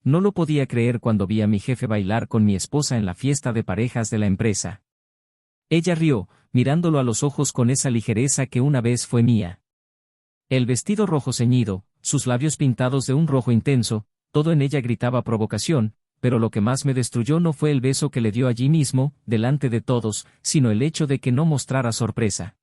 No lo podía creer cuando vi a mi jefe bailar con mi esposa en la fiesta de parejas de la empresa. Ella rió, mirándolo a los ojos con esa ligereza que una vez fue mía. El vestido rojo ceñido, sus labios pintados de un rojo intenso, todo en ella gritaba provocación, pero lo que más me destruyó no fue el beso que le dio allí mismo, delante de todos, sino el hecho de que no mostrara sorpresa.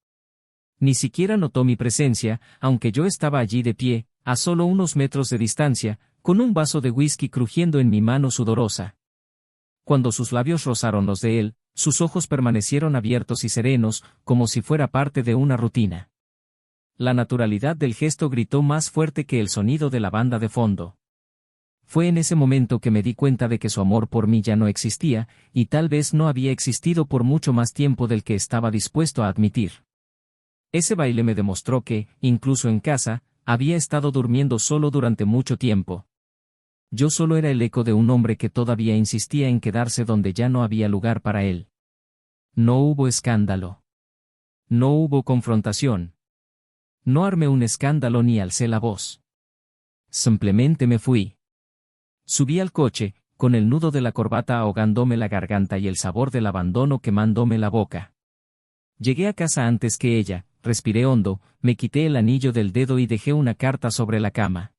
Ni siquiera notó mi presencia, aunque yo estaba allí de pie, a solo unos metros de distancia, con un vaso de whisky crujiendo en mi mano sudorosa. Cuando sus labios rozaron los de él, sus ojos permanecieron abiertos y serenos, como si fuera parte de una rutina. La naturalidad del gesto gritó más fuerte que el sonido de la banda de fondo. Fue en ese momento que me di cuenta de que su amor por mí ya no existía, y tal vez no había existido por mucho más tiempo del que estaba dispuesto a admitir. Ese baile me demostró que, incluso en casa, había estado durmiendo solo durante mucho tiempo. Yo solo era el eco de un hombre que todavía insistía en quedarse donde ya no había lugar para él. No hubo escándalo. No hubo confrontación. No armé un escándalo ni alcé la voz. Simplemente me fui. Subí al coche, con el nudo de la corbata ahogándome la garganta y el sabor del abandono quemándome la boca. Llegué a casa antes que ella, respiré hondo, me quité el anillo del dedo y dejé una carta sobre la cama.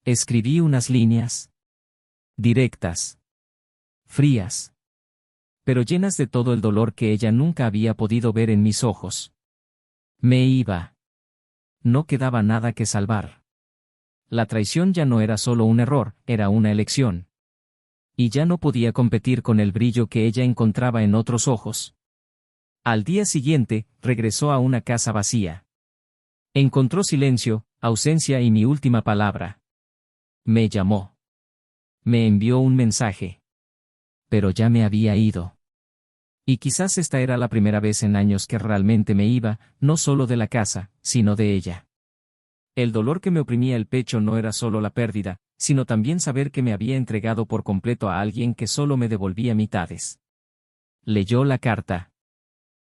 Escribí unas líneas. Directas. Frías. Pero llenas de todo el dolor que ella nunca había podido ver en mis ojos. Me iba. No quedaba nada que salvar. La traición ya no era solo un error, era una elección. Y ya no podía competir con el brillo que ella encontraba en otros ojos. Al día siguiente, regresó a una casa vacía. Encontró silencio, ausencia y mi última palabra. Me llamó. Me envió un mensaje. Pero ya me había ido. Y quizás esta era la primera vez en años que realmente me iba, no solo de la casa, sino de ella. El dolor que me oprimía el pecho no era solo la pérdida, sino también saber que me había entregado por completo a alguien que solo me devolvía mitades. Leyó la carta.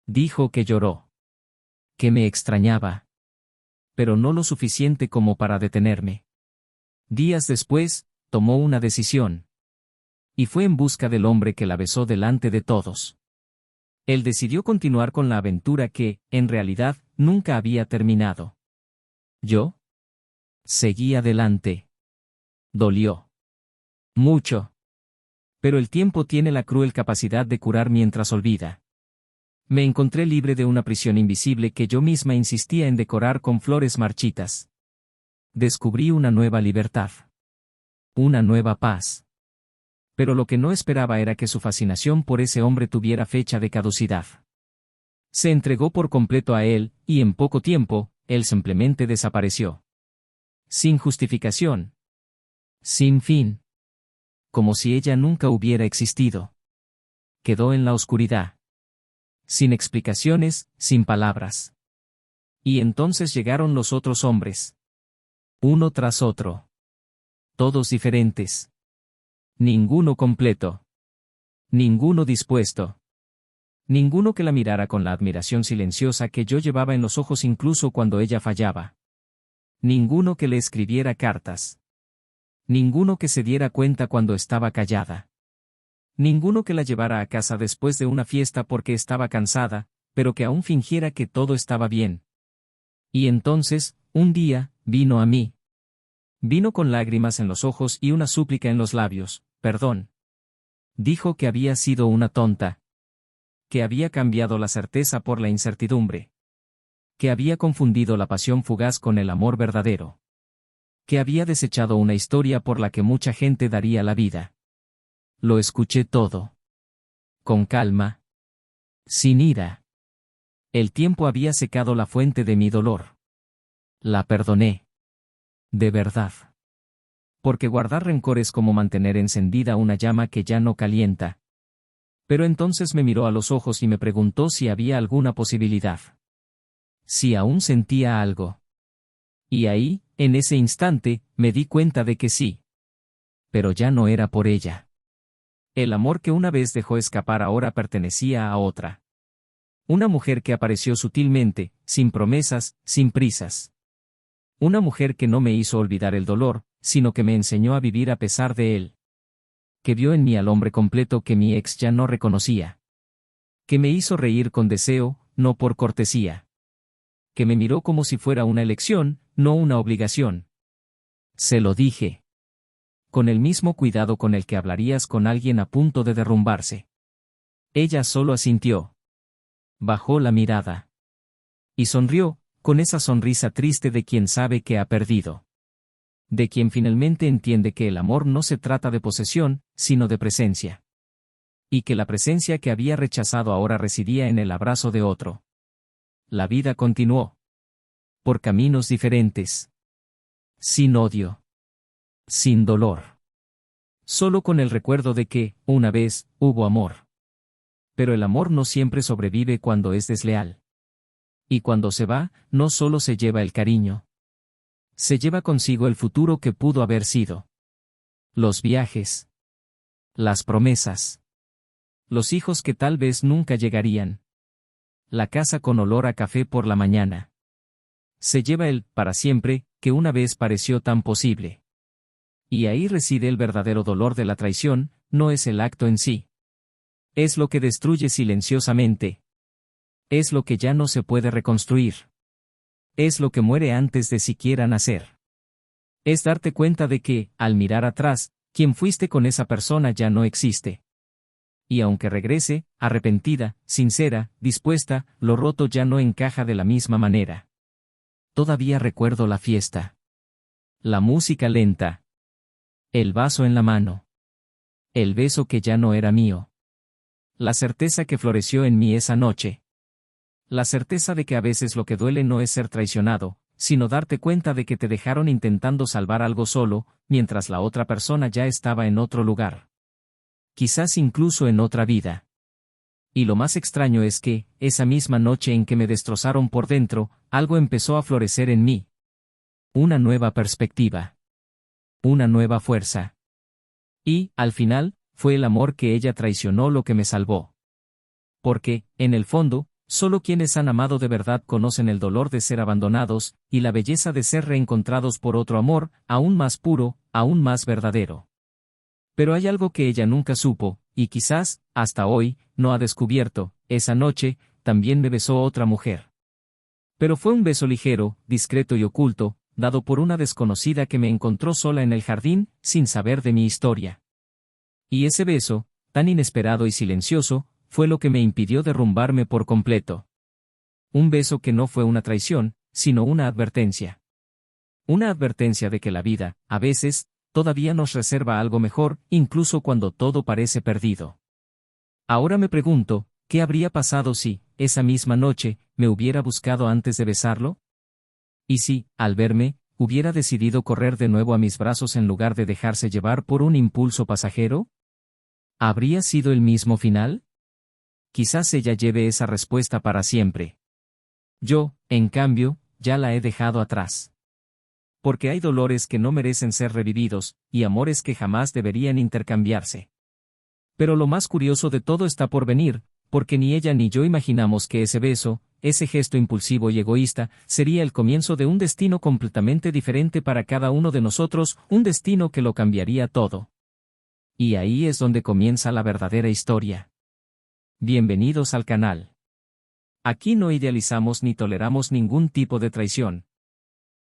Dijo que lloró. Que me extrañaba. Pero no lo suficiente como para detenerme. Días después, tomó una decisión. Y fue en busca del hombre que la besó delante de todos. Él decidió continuar con la aventura que, en realidad, nunca había terminado. Yo seguí adelante. Dolió. Mucho. Pero el tiempo tiene la cruel capacidad de curar mientras olvida. Me encontré libre de una prisión invisible que yo misma insistía en decorar con flores marchitas. Descubrí una nueva libertad. Una nueva paz. Pero lo que no esperaba era que su fascinación por ese hombre tuviera fecha de caducidad. Se entregó por completo a él, y en poco tiempo, él simplemente desapareció. Sin justificación. Sin fin. Como si ella nunca hubiera existido. Quedó en la oscuridad. Sin explicaciones, sin palabras. Y entonces llegaron los otros hombres. Uno tras otro. Todos diferentes. Ninguno completo. Ninguno dispuesto. Ninguno que la mirara con la admiración silenciosa que yo llevaba en los ojos incluso cuando ella fallaba. Ninguno que le escribiera cartas. Ninguno que se diera cuenta cuando estaba callada. Ninguno que la llevara a casa después de una fiesta porque estaba cansada, pero que aún fingiera que todo estaba bien. Y entonces, un día, vino a mí. Vino con lágrimas en los ojos y una súplica en los labios, perdón. Dijo que había sido una tonta. Que había cambiado la certeza por la incertidumbre. Que había confundido la pasión fugaz con el amor verdadero. Que había desechado una historia por la que mucha gente daría la vida. Lo escuché todo. Con calma. Sin ira. El tiempo había secado la fuente de mi dolor. La perdoné. De verdad. Porque guardar rencor es como mantener encendida una llama que ya no calienta. Pero entonces me miró a los ojos y me preguntó si había alguna posibilidad. Si aún sentía algo. Y ahí, en ese instante, me di cuenta de que sí. Pero ya no era por ella. El amor que una vez dejó escapar ahora pertenecía a otra. Una mujer que apareció sutilmente, sin promesas, sin prisas. Una mujer que no me hizo olvidar el dolor, sino que me enseñó a vivir a pesar de él. Que vio en mí al hombre completo que mi ex ya no reconocía. Que me hizo reír con deseo, no por cortesía. Que me miró como si fuera una elección, no una obligación. Se lo dije. Con el mismo cuidado con el que hablarías con alguien a punto de derrumbarse. Ella solo asintió. Bajó la mirada. Y sonrió, con esa sonrisa triste de quien sabe que ha perdido. De quien finalmente entiende que el amor no se trata de posesión, sino de presencia. Y que la presencia que había rechazado ahora residía en el abrazo de otro. La vida continuó. Por caminos diferentes. Sin odio. Sin dolor. Solo con el recuerdo de que, una vez, hubo amor. Pero el amor no siempre sobrevive cuando es desleal. Y cuando se va, no solo se lleva el cariño. Se lleva consigo el futuro que pudo haber sido. Los viajes. Las promesas. Los hijos que tal vez nunca llegarían. La casa con olor a café por la mañana. Se lleva el, para siempre, que una vez pareció tan posible. Y ahí reside el verdadero dolor de la traición, no es el acto en sí. Es lo que destruye silenciosamente. Es lo que ya no se puede reconstruir. Es lo que muere antes de siquiera nacer. Es darte cuenta de que, al mirar atrás, quien fuiste con esa persona ya no existe. Y aunque regrese, arrepentida, sincera, dispuesta, lo roto ya no encaja de la misma manera. Todavía recuerdo la fiesta. La música lenta. El vaso en la mano. El beso que ya no era mío. La certeza que floreció en mí esa noche. La certeza de que a veces lo que duele no es ser traicionado, sino darte cuenta de que te dejaron intentando salvar algo solo, mientras la otra persona ya estaba en otro lugar. Quizás incluso en otra vida. Y lo más extraño es que, esa misma noche en que me destrozaron por dentro, algo empezó a florecer en mí. Una nueva perspectiva. Una nueva fuerza. Y, al final, fue el amor que ella traicionó lo que me salvó. Porque, en el fondo, solo quienes han amado de verdad conocen el dolor de ser abandonados, y la belleza de ser reencontrados por otro amor, aún más puro, aún más verdadero. Pero hay algo que ella nunca supo, y quizás, hasta hoy, no ha descubierto: esa noche, también me besó otra mujer. Pero fue un beso ligero, discreto y oculto, dado por una desconocida que me encontró sola en el jardín, sin saber de mi historia. Y ese beso, tan inesperado y silencioso, fue lo que me impidió derrumbarme por completo. Un beso que no fue una traición, sino una advertencia. Una advertencia de que la vida, a veces, todavía nos reserva algo mejor, incluso cuando todo parece perdido. Ahora me pregunto, ¿qué habría pasado si, esa misma noche, me hubiera buscado antes de besarlo? ¿Y si, al verme, hubiera decidido correr de nuevo a mis brazos en lugar de dejarse llevar por un impulso pasajero? ¿Habría sido el mismo final? Quizás ella lleve esa respuesta para siempre. Yo, en cambio, ya la he dejado atrás. Porque hay dolores que no merecen ser revividos, y amores que jamás deberían intercambiarse. Pero lo más curioso de todo está por venir, porque ni ella ni yo imaginamos que ese beso, ese gesto impulsivo y egoísta, sería el comienzo de un destino completamente diferente para cada uno de nosotros, un destino que lo cambiaría todo. Y ahí es donde comienza la verdadera historia. Bienvenidos al canal. Aquí no idealizamos ni toleramos ningún tipo de traición.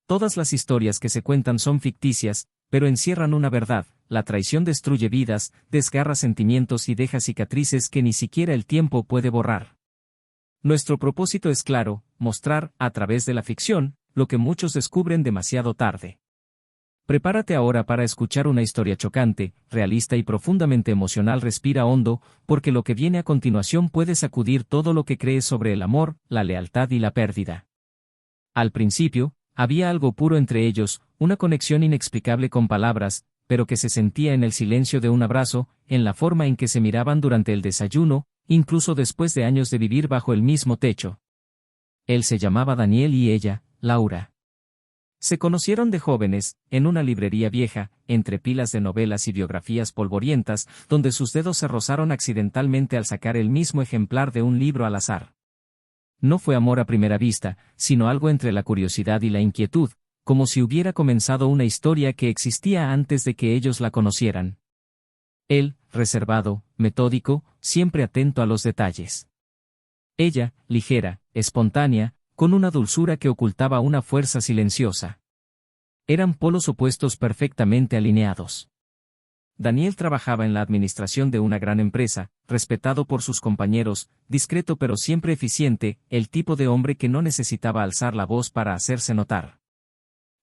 Todas las historias que se cuentan son ficticias, pero encierran una verdad: la traición destruye vidas, desgarra sentimientos y deja cicatrices que ni siquiera el tiempo puede borrar. Nuestro propósito es claro: mostrar, a través de la ficción, lo que muchos descubren demasiado tarde. Prepárate ahora para escuchar una historia chocante, realista y profundamente emocional. Respira hondo, porque lo que viene a continuación puede sacudir todo lo que crees sobre el amor, la lealtad y la pérdida. Al principio, había algo puro entre ellos, una conexión inexplicable con palabras, pero que se sentía en el silencio de un abrazo, en la forma en que se miraban durante el desayuno, incluso después de años de vivir bajo el mismo techo. Él se llamaba Daniel y ella, Laura. Se conocieron de jóvenes, en una librería vieja, entre pilas de novelas y biografías polvorientas, donde sus dedos se rozaron accidentalmente al sacar el mismo ejemplar de un libro al azar. No fue amor a primera vista, sino algo entre la curiosidad y la inquietud, como si hubiera comenzado una historia que existía antes de que ellos la conocieran. Él, reservado, metódico, siempre atento a los detalles. Ella, ligera, espontánea, con una dulzura que ocultaba una fuerza silenciosa. Eran polos opuestos perfectamente alineados. Daniel trabajaba en la administración de una gran empresa, respetado por sus compañeros, discreto pero siempre eficiente, el tipo de hombre que no necesitaba alzar la voz para hacerse notar.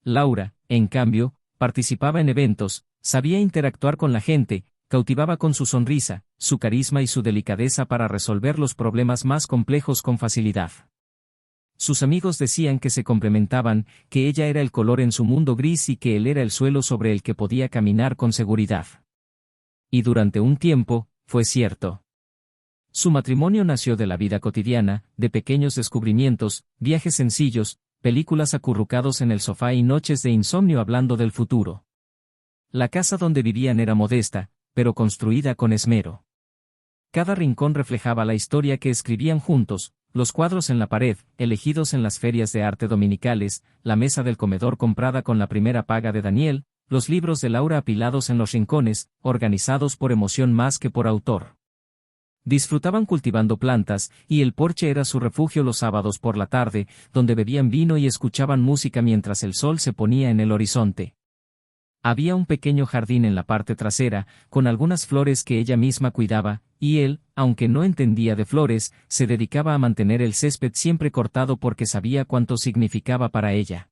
Laura, en cambio, participaba en eventos, sabía interactuar con la gente, cautivaba con su sonrisa, su carisma y su delicadeza para resolver los problemas más complejos con facilidad. Sus amigos decían que se complementaban, que ella era el color en su mundo gris y que él era el suelo sobre el que podía caminar con seguridad. Y durante un tiempo, fue cierto. Su matrimonio nació de la vida cotidiana, de pequeños descubrimientos, viajes sencillos, películas acurrucados en el sofá y noches de insomnio hablando del futuro. La casa donde vivían era modesta, pero construida con esmero. Cada rincón reflejaba la historia que escribían juntos, los cuadros en la pared, elegidos en las ferias de arte dominicales, la mesa del comedor comprada con la primera paga de Daniel, los libros de Laura apilados en los rincones, organizados por emoción más que por autor. Disfrutaban cultivando plantas, y el porche era su refugio los sábados por la tarde, donde bebían vino y escuchaban música mientras el sol se ponía en el horizonte. Había un pequeño jardín en la parte trasera, con algunas flores que ella misma cuidaba, y él, aunque no entendía de flores, se dedicaba a mantener el césped siempre cortado porque sabía cuánto significaba para ella.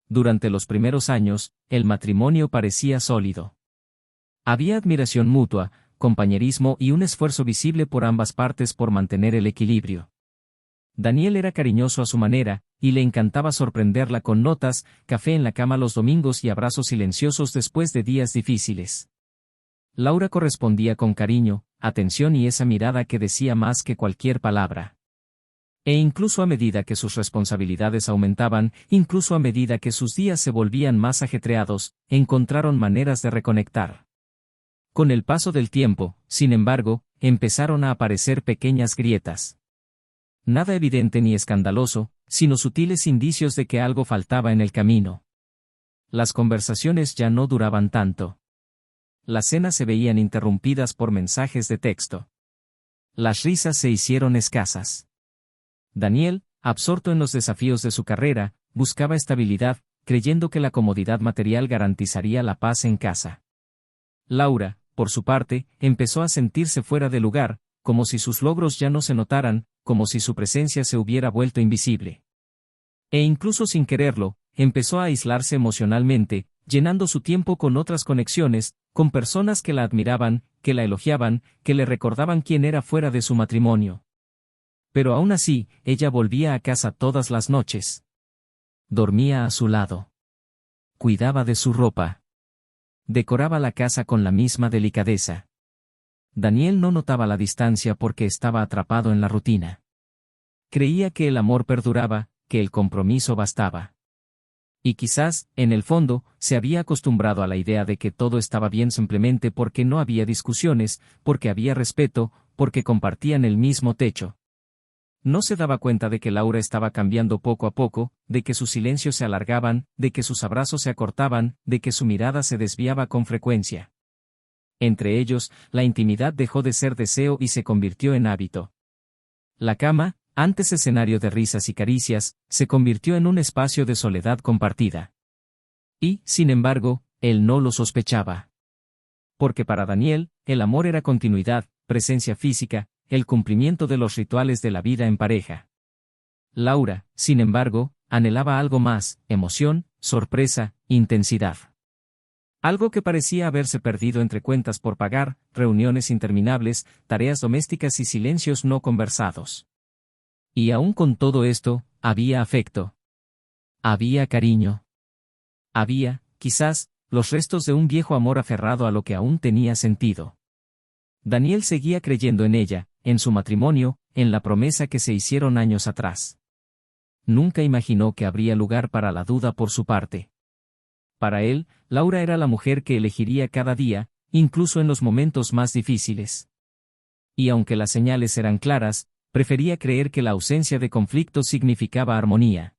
Durante los primeros años, el matrimonio parecía sólido. Había admiración mutua, compañerismo y un esfuerzo visible por ambas partes por mantener el equilibrio. Daniel era cariñoso a su manera, y le encantaba sorprenderla con notas, café en la cama los domingos y abrazos silenciosos después de días difíciles. Laura correspondía con cariño, atención y esa mirada que decía más que cualquier palabra. E incluso a medida que sus responsabilidades aumentaban, incluso a medida que sus días se volvían más ajetreados, encontraron maneras de reconectar. Con el paso del tiempo, sin embargo, empezaron a aparecer pequeñas grietas. Nada evidente ni escandaloso, sino sutiles indicios de que algo faltaba en el camino. Las conversaciones ya no duraban tanto. Las cenas se veían interrumpidas por mensajes de texto. Las risas se hicieron escasas. Daniel, absorto en los desafíos de su carrera, buscaba estabilidad, creyendo que la comodidad material garantizaría la paz en casa. Laura, por su parte, empezó a sentirse fuera de lugar, como si sus logros ya no se notaran, como si su presencia se hubiera vuelto invisible. E incluso sin quererlo, empezó a aislarse emocionalmente, llenando su tiempo con otras conexiones, con personas que la admiraban, que la elogiaban, que le recordaban quién era fuera de su matrimonio. Pero aún así, ella volvía a casa todas las noches. Dormía a su lado. Cuidaba de su ropa. Decoraba la casa con la misma delicadeza. Daniel no notaba la distancia porque estaba atrapado en la rutina. Creía que el amor perduraba, que el compromiso bastaba. Y quizás, en el fondo, se había acostumbrado a la idea de que todo estaba bien simplemente porque no había discusiones, porque había respeto, porque compartían el mismo techo. No se daba cuenta de que Laura estaba cambiando poco a poco, de que sus silencios se alargaban, de que sus abrazos se acortaban, de que su mirada se desviaba con frecuencia. Entre ellos, la intimidad dejó de ser deseo y se convirtió en hábito. La cama, antes escenario de risas y caricias, se convirtió en un espacio de soledad compartida. Y, sin embargo, él no lo sospechaba. Porque para Daniel, el amor era continuidad, presencia física, el cumplimiento de los rituales de la vida en pareja. Laura, sin embargo, anhelaba algo más, emoción, sorpresa, intensidad. Algo que parecía haberse perdido entre cuentas por pagar, reuniones interminables, tareas domésticas y silencios no conversados. Y aún con todo esto, había afecto. Había cariño. Había, quizás, los restos de un viejo amor aferrado a lo que aún tenía sentido. Daniel seguía creyendo en ella, en su matrimonio, en la promesa que se hicieron años atrás. Nunca imaginó que habría lugar para la duda por su parte. Para él, Laura era la mujer que elegiría cada día, incluso en los momentos más difíciles. Y aunque las señales eran claras, prefería creer que la ausencia de conflicto significaba armonía.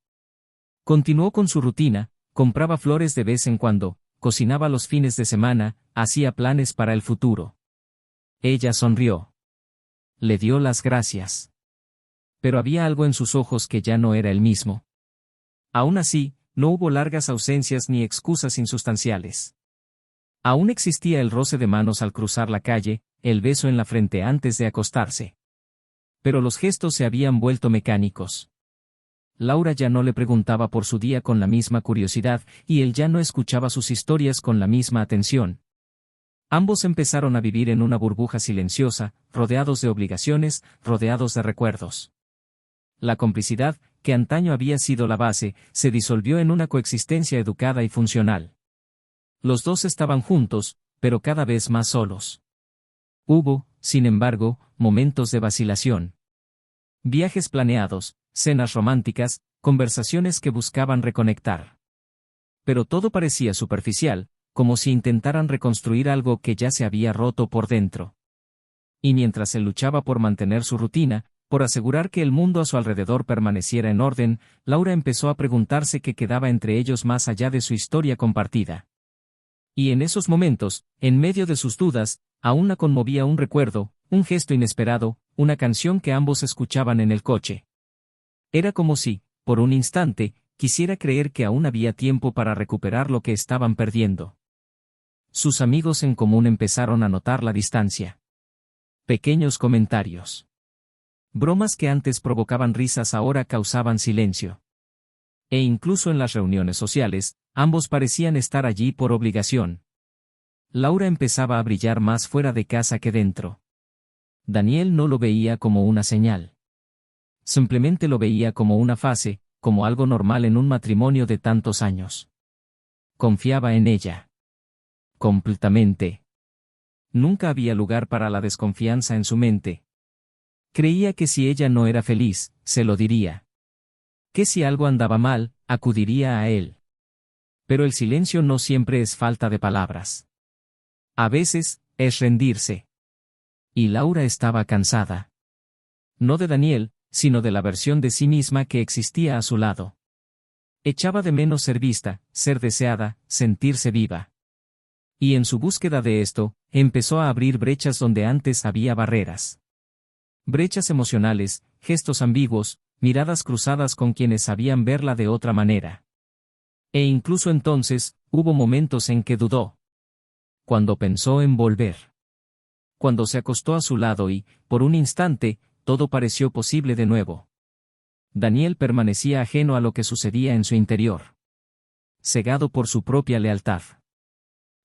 Continuó con su rutina, compraba flores de vez en cuando, cocinaba los fines de semana, hacía planes para el futuro. Ella sonrió. Le dio las gracias. Pero había algo en sus ojos que ya no era el mismo. Aún así, no hubo largas ausencias ni excusas insustanciales. Aún existía el roce de manos al cruzar la calle, el beso en la frente antes de acostarse. Pero los gestos se habían vuelto mecánicos. Laura ya no le preguntaba por su día con la misma curiosidad, y él ya no escuchaba sus historias con la misma atención. Ambos empezaron a vivir en una burbuja silenciosa, rodeados de obligaciones, rodeados de recuerdos. La complicidad, que antaño había sido la base, se disolvió en una coexistencia educada y funcional. Los dos estaban juntos, pero cada vez más solos. Hubo, sin embargo, momentos de vacilación. Viajes planeados, cenas románticas, conversaciones que buscaban reconectar. Pero todo parecía superficial, como si intentaran reconstruir algo que ya se había roto por dentro. Y mientras él luchaba por mantener su rutina, por asegurar que el mundo a su alrededor permaneciera en orden, Laura empezó a preguntarse qué quedaba entre ellos más allá de su historia compartida. Y en esos momentos, en medio de sus dudas, aún la conmovía un recuerdo, un gesto inesperado, una canción que ambos escuchaban en el coche. Era como si, por un instante, quisiera creer que aún había tiempo para recuperar lo que estaban perdiendo. Sus amigos en común empezaron a notar la distancia. Pequeños comentarios. Bromas que antes provocaban risas ahora causaban silencio. E incluso en las reuniones sociales, ambos parecían estar allí por obligación. Laura empezaba a brillar más fuera de casa que dentro. Daniel no lo veía como una señal. Simplemente lo veía como una fase, como algo normal en un matrimonio de tantos años. Confiaba en ella. Completamente. Nunca había lugar para la desconfianza en su mente. Creía que si ella no era feliz, se lo diría. Que si algo andaba mal, acudiría a él. Pero el silencio no siempre es falta de palabras. A veces, es rendirse. Y Laura estaba cansada. No de Daniel, sino de la versión de sí misma que existía a su lado. Echaba de menos ser vista, ser deseada, sentirse viva. Y en su búsqueda de esto, empezó a abrir brechas donde antes había barreras. Brechas emocionales, gestos ambiguos, miradas cruzadas con quienes sabían verla de otra manera. E incluso entonces, hubo momentos en que dudó. Cuando pensó en volver. Cuando se acostó a su lado y, por un instante, todo pareció posible de nuevo. Daniel permanecía ajeno a lo que sucedía en su interior. Cegado por su propia lealtad.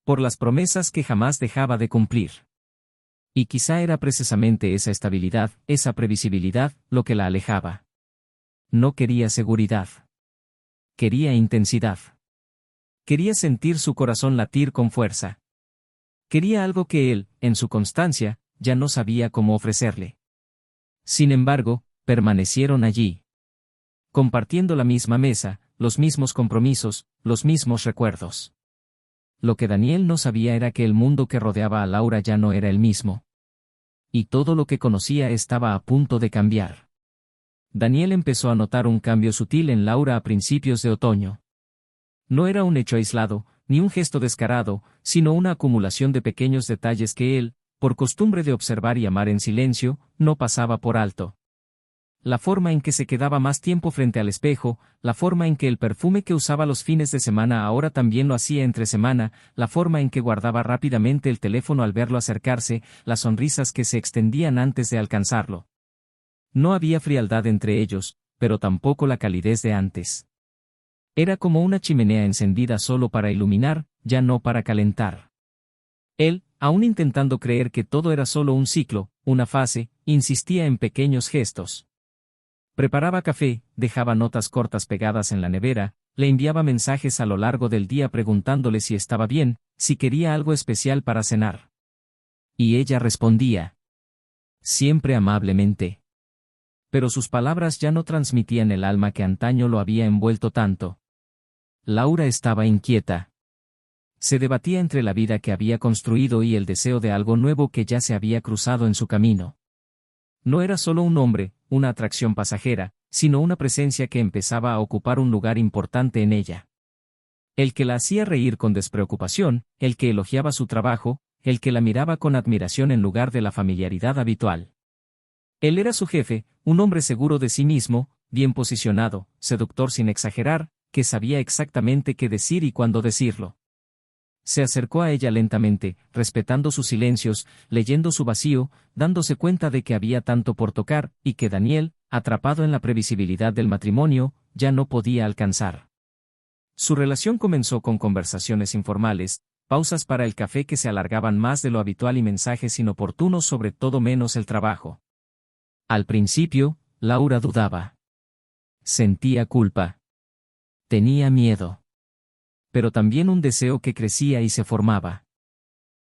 Por las promesas que jamás dejaba de cumplir. Y quizá era precisamente esa estabilidad, esa previsibilidad, lo que la alejaba. No quería seguridad. Quería intensidad. Quería sentir su corazón latir con fuerza. Quería algo que él, en su constancia, ya no sabía cómo ofrecerle. Sin embargo, permanecieron allí. Compartiendo la misma mesa, los mismos compromisos, los mismos recuerdos. Lo que Daniel no sabía era que el mundo que rodeaba a Laura ya no era el mismo. Y todo lo que conocía estaba a punto de cambiar. Daniel empezó a notar un cambio sutil en Laura a principios de otoño. No era un hecho aislado, ni un gesto descarado, sino una acumulación de pequeños detalles que él, por costumbre de observar y amar en silencio, no pasaba por alto. La forma en que se quedaba más tiempo frente al espejo, la forma en que el perfume que usaba los fines de semana ahora también lo hacía entre semana, la forma en que guardaba rápidamente el teléfono al verlo acercarse, las sonrisas que se extendían antes de alcanzarlo. No había frialdad entre ellos, pero tampoco la calidez de antes. Era como una chimenea encendida solo para iluminar, ya no para calentar. Él, aún intentando creer que todo era solo un ciclo, una fase, insistía en pequeños gestos. Preparaba café, dejaba notas cortas pegadas en la nevera, le enviaba mensajes a lo largo del día preguntándole si estaba bien, si quería algo especial para cenar. Y ella respondía. Siempre amablemente. Pero sus palabras ya no transmitían el alma que antaño lo había envuelto tanto. Laura estaba inquieta. Se debatía entre la vida que había construido y el deseo de algo nuevo que ya se había cruzado en su camino. No era solo un hombre, una atracción pasajera, sino una presencia que empezaba a ocupar un lugar importante en ella. El que la hacía reír con despreocupación, el que elogiaba su trabajo, el que la miraba con admiración en lugar de la familiaridad habitual. Él era su jefe, un hombre seguro de sí mismo, bien posicionado, seductor sin exagerar, que sabía exactamente qué decir y cuándo decirlo. Se acercó a ella lentamente, respetando sus silencios, leyendo su vacío, dándose cuenta de que había tanto por tocar, y que Daniel, atrapado en la previsibilidad del matrimonio, ya no podía alcanzar. Su relación comenzó con conversaciones informales, pausas para el café que se alargaban más de lo habitual y mensajes inoportunos sobre todo menos el trabajo. Al principio, Laura dudaba. Sentía culpa. Tenía miedo. Pero también un deseo que crecía y se formaba.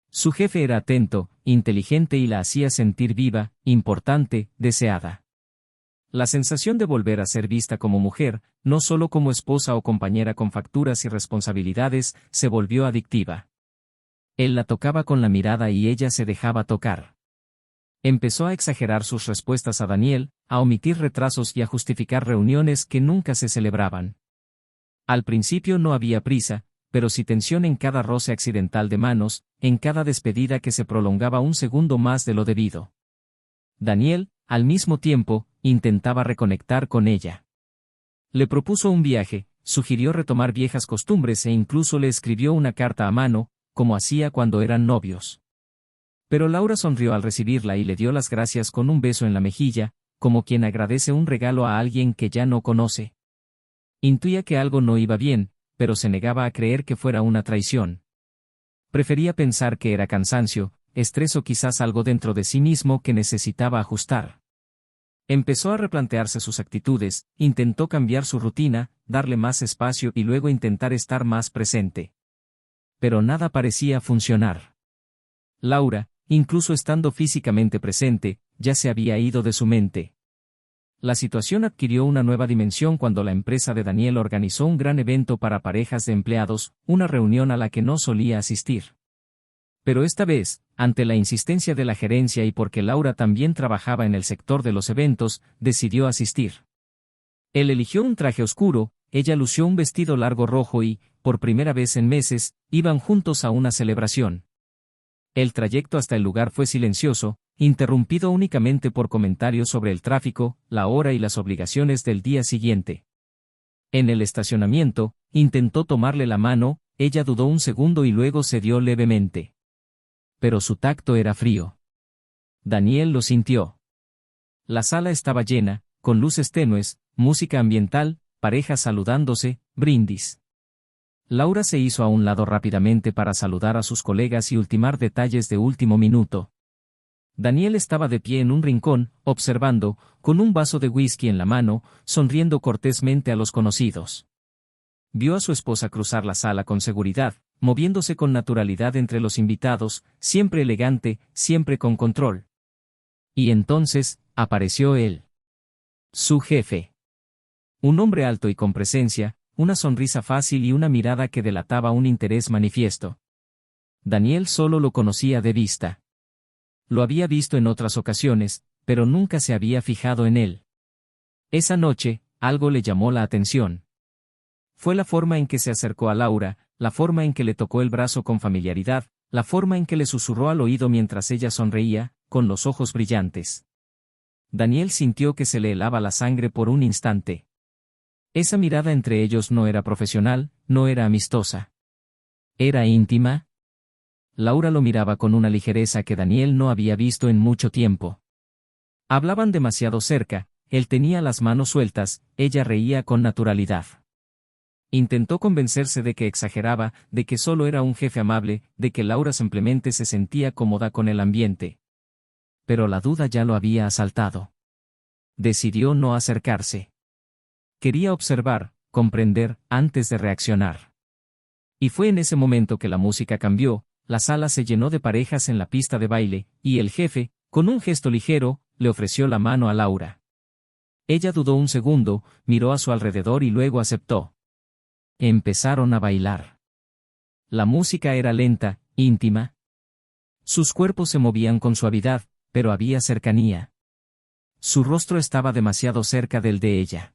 Su jefe era atento, inteligente y la hacía sentir viva, importante, deseada. La sensación de volver a ser vista como mujer, no solo como esposa o compañera con facturas y responsabilidades, se volvió adictiva. Él la tocaba con la mirada y ella se dejaba tocar. Empezó a exagerar sus respuestas a Daniel, a omitir retrasos y a justificar reuniones que nunca se celebraban. Al principio no había prisa, pero sí tensión en cada roce accidental de manos, en cada despedida que se prolongaba un segundo más de lo debido. Daniel, al mismo tiempo, intentaba reconectar con ella. Le propuso un viaje, sugirió retomar viejas costumbres e incluso le escribió una carta a mano, como hacía cuando eran novios. Pero Laura sonrió al recibirla y le dio las gracias con un beso en la mejilla, como quien agradece un regalo a alguien que ya no conoce. Intuía que algo no iba bien, pero se negaba a creer que fuera una traición. Prefería pensar que era cansancio, estrés o quizás algo dentro de sí mismo que necesitaba ajustar. Empezó a replantearse sus actitudes, intentó cambiar su rutina, darle más espacio y luego intentar estar más presente. Pero nada parecía funcionar. Laura, incluso estando físicamente presente, ya se había ido de su mente. La situación adquirió una nueva dimensión cuando la empresa de Daniel organizó un gran evento para parejas de empleados, una reunión a la que no solía asistir. Pero esta vez, ante la insistencia de la gerencia y porque Laura también trabajaba en el sector de los eventos, decidió asistir. Él eligió un traje oscuro, ella lució un vestido largo rojo y, por primera vez en meses, iban juntos a una celebración. El trayecto hasta el lugar fue silencioso, interrumpido únicamente por comentarios sobre el tráfico, la hora y las obligaciones del día siguiente. En el estacionamiento, intentó tomarle la mano, ella dudó un segundo y luego cedió levemente. Pero su tacto era frío. Daniel lo sintió. La sala estaba llena, con luces tenues, música ambiental, parejas saludándose, brindis. Laura se hizo a un lado rápidamente para saludar a sus colegas y ultimar detalles de último minuto. Daniel estaba de pie en un rincón, observando, con un vaso de whisky en la mano, sonriendo cortésmente a los conocidos. Vio a su esposa cruzar la sala con seguridad, moviéndose con naturalidad entre los invitados, siempre elegante, siempre con control. Y entonces, apareció él. Su jefe. Un hombre alto y con presencia, una sonrisa fácil y una mirada que delataba un interés manifiesto. Daniel solo lo conocía de vista. Lo había visto en otras ocasiones, pero nunca se había fijado en él. Esa noche, algo le llamó la atención. Fue la forma en que se acercó a Laura, la forma en que le tocó el brazo con familiaridad, la forma en que le susurró al oído mientras ella sonreía, con los ojos brillantes. Daniel sintió que se le helaba la sangre por un instante. Esa mirada entre ellos no era profesional, no era amistosa. ¿Era íntima? Laura lo miraba con una ligereza que Daniel no había visto en mucho tiempo. Hablaban demasiado cerca, él tenía las manos sueltas, ella reía con naturalidad. Intentó convencerse de que exageraba, de que solo era un jefe amable, de que Laura simplemente se sentía cómoda con el ambiente. Pero la duda ya lo había asaltado. Decidió no acercarse. Quería observar, comprender, antes de reaccionar. Y fue en ese momento que la música cambió, la sala se llenó de parejas en la pista de baile, y el jefe, con un gesto ligero, le ofreció la mano a Laura. Ella dudó un segundo, miró a su alrededor y luego aceptó. Empezaron a bailar. La música era lenta, íntima. Sus cuerpos se movían con suavidad, pero había cercanía. Su rostro estaba demasiado cerca del de ella.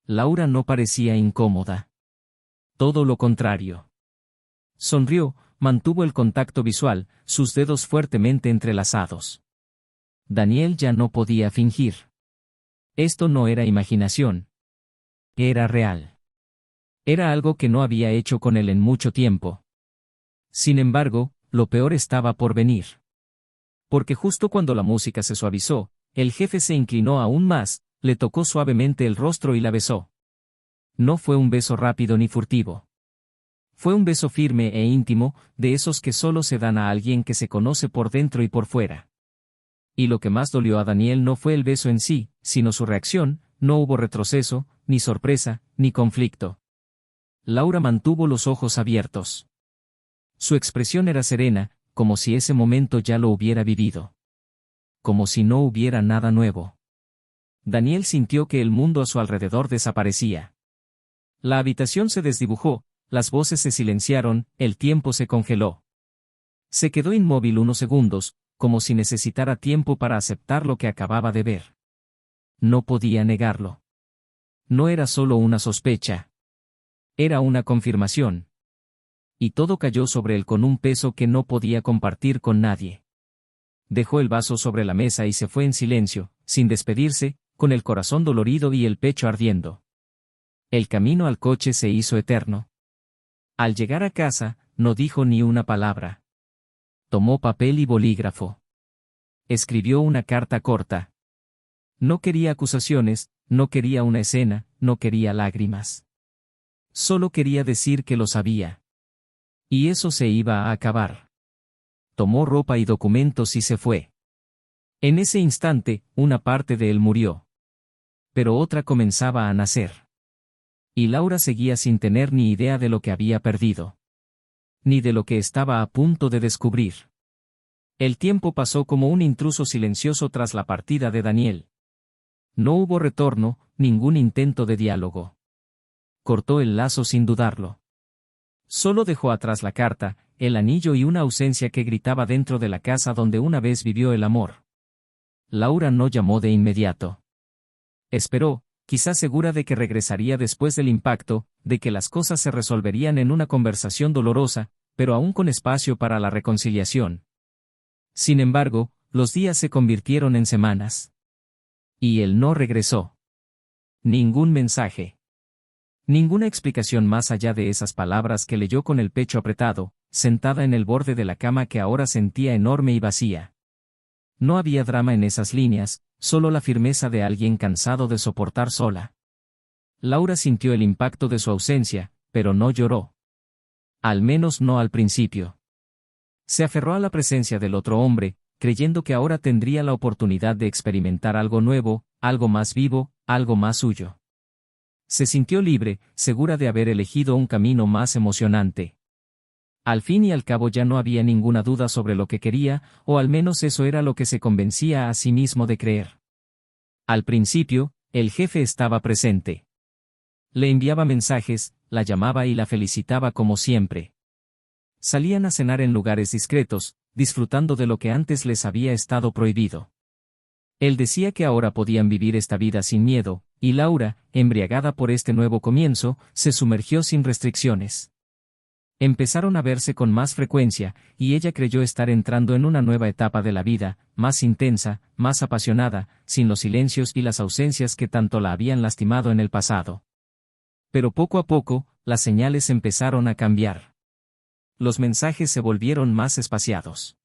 Laura no parecía incómoda. todo lo contrario. Sonrió, mantuvo el contacto visual, sus dedos fuertemente entrelazados. Daniel ya no podía fingir. Esto no era imaginación. Era real. Era algo que no había hecho con él en mucho tiempo. Sin embargo, lo peor estaba por venir. Porque justo cuando la música se suavizó, el jefe se inclinó aún más, le tocó suavemente el rostro y la besó. No fue un beso rápido ni furtivo. Fue un beso firme e íntimo, de esos que solo se dan a alguien que se conoce por dentro y por fuera. Y lo que más dolió a Daniel no fue el beso en sí, sino su reacción. No hubo retroceso, ni sorpresa, ni conflicto. Laura mantuvo los ojos abiertos. Su expresión era serena, como si ese momento ya lo hubiera vivido. Como si no hubiera nada nuevo. Daniel sintió que el mundo a su alrededor desaparecía. La habitación se desdibujó, las voces se silenciaron, el tiempo se congeló. Se quedó inmóvil unos segundos, como si necesitara tiempo para aceptar lo que acababa de ver. No podía negarlo. No era solo una sospecha. Era una confirmación. Y todo cayó sobre él con un peso que no podía compartir con nadie. Dejó el vaso sobre la mesa y se fue en silencio, sin despedirse, con el corazón dolorido y el pecho ardiendo. El camino al coche se hizo eterno. Al llegar a casa, no dijo ni una palabra. Tomó papel y bolígrafo. Escribió una carta corta. No quería acusaciones, no quería una escena, no quería lágrimas. Solo quería decir que lo sabía. Y eso se iba a acabar. Tomó ropa y documentos y se fue. En ese instante, una parte de él murió. Pero otra comenzaba a nacer. Y Laura seguía sin tener ni idea de lo que había perdido. Ni de lo que estaba a punto de descubrir. El tiempo pasó como un intruso silencioso tras la partida de Daniel. No hubo retorno, ningún intento de diálogo. Cortó el lazo sin dudarlo. Solo dejó atrás la carta, el anillo y una ausencia que gritaba dentro de la casa donde una vez vivió el amor. Laura no llamó de inmediato. Esperó, quizás segura de que regresaría después del impacto, de que las cosas se resolverían en una conversación dolorosa, pero aún con espacio para la reconciliación. Sin embargo, los días se convirtieron en semanas. Y él no regresó. Ningún mensaje. Ninguna explicación más allá de esas palabras que leyó con el pecho apretado, sentada en el borde de la cama que ahora sentía enorme y vacía. No había drama en esas líneas, solo la firmeza de alguien cansado de soportar sola. Laura sintió el impacto de su ausencia, pero no lloró. Al menos no al principio. Se aferró a la presencia del otro hombre, creyendo que ahora tendría la oportunidad de experimentar algo nuevo, algo más vivo, algo más suyo. Se sintió libre, segura de haber elegido un camino más emocionante. Al fin y al cabo ya no había ninguna duda sobre lo que quería, o al menos eso era lo que se convencía a sí mismo de creer. Al principio, el jefe estaba presente. Le enviaba mensajes, la llamaba y la felicitaba como siempre. Salían a cenar en lugares discretos, disfrutando de lo que antes les había estado prohibido. Él decía que ahora podían vivir esta vida sin miedo, y Laura, embriagada por este nuevo comienzo, se sumergió sin restricciones. Empezaron a verse con más frecuencia, y ella creyó estar entrando en una nueva etapa de la vida, más intensa, más apasionada, sin los silencios y las ausencias que tanto la habían lastimado en el pasado. Pero poco a poco, las señales empezaron a cambiar. Los mensajes se volvieron más espaciados.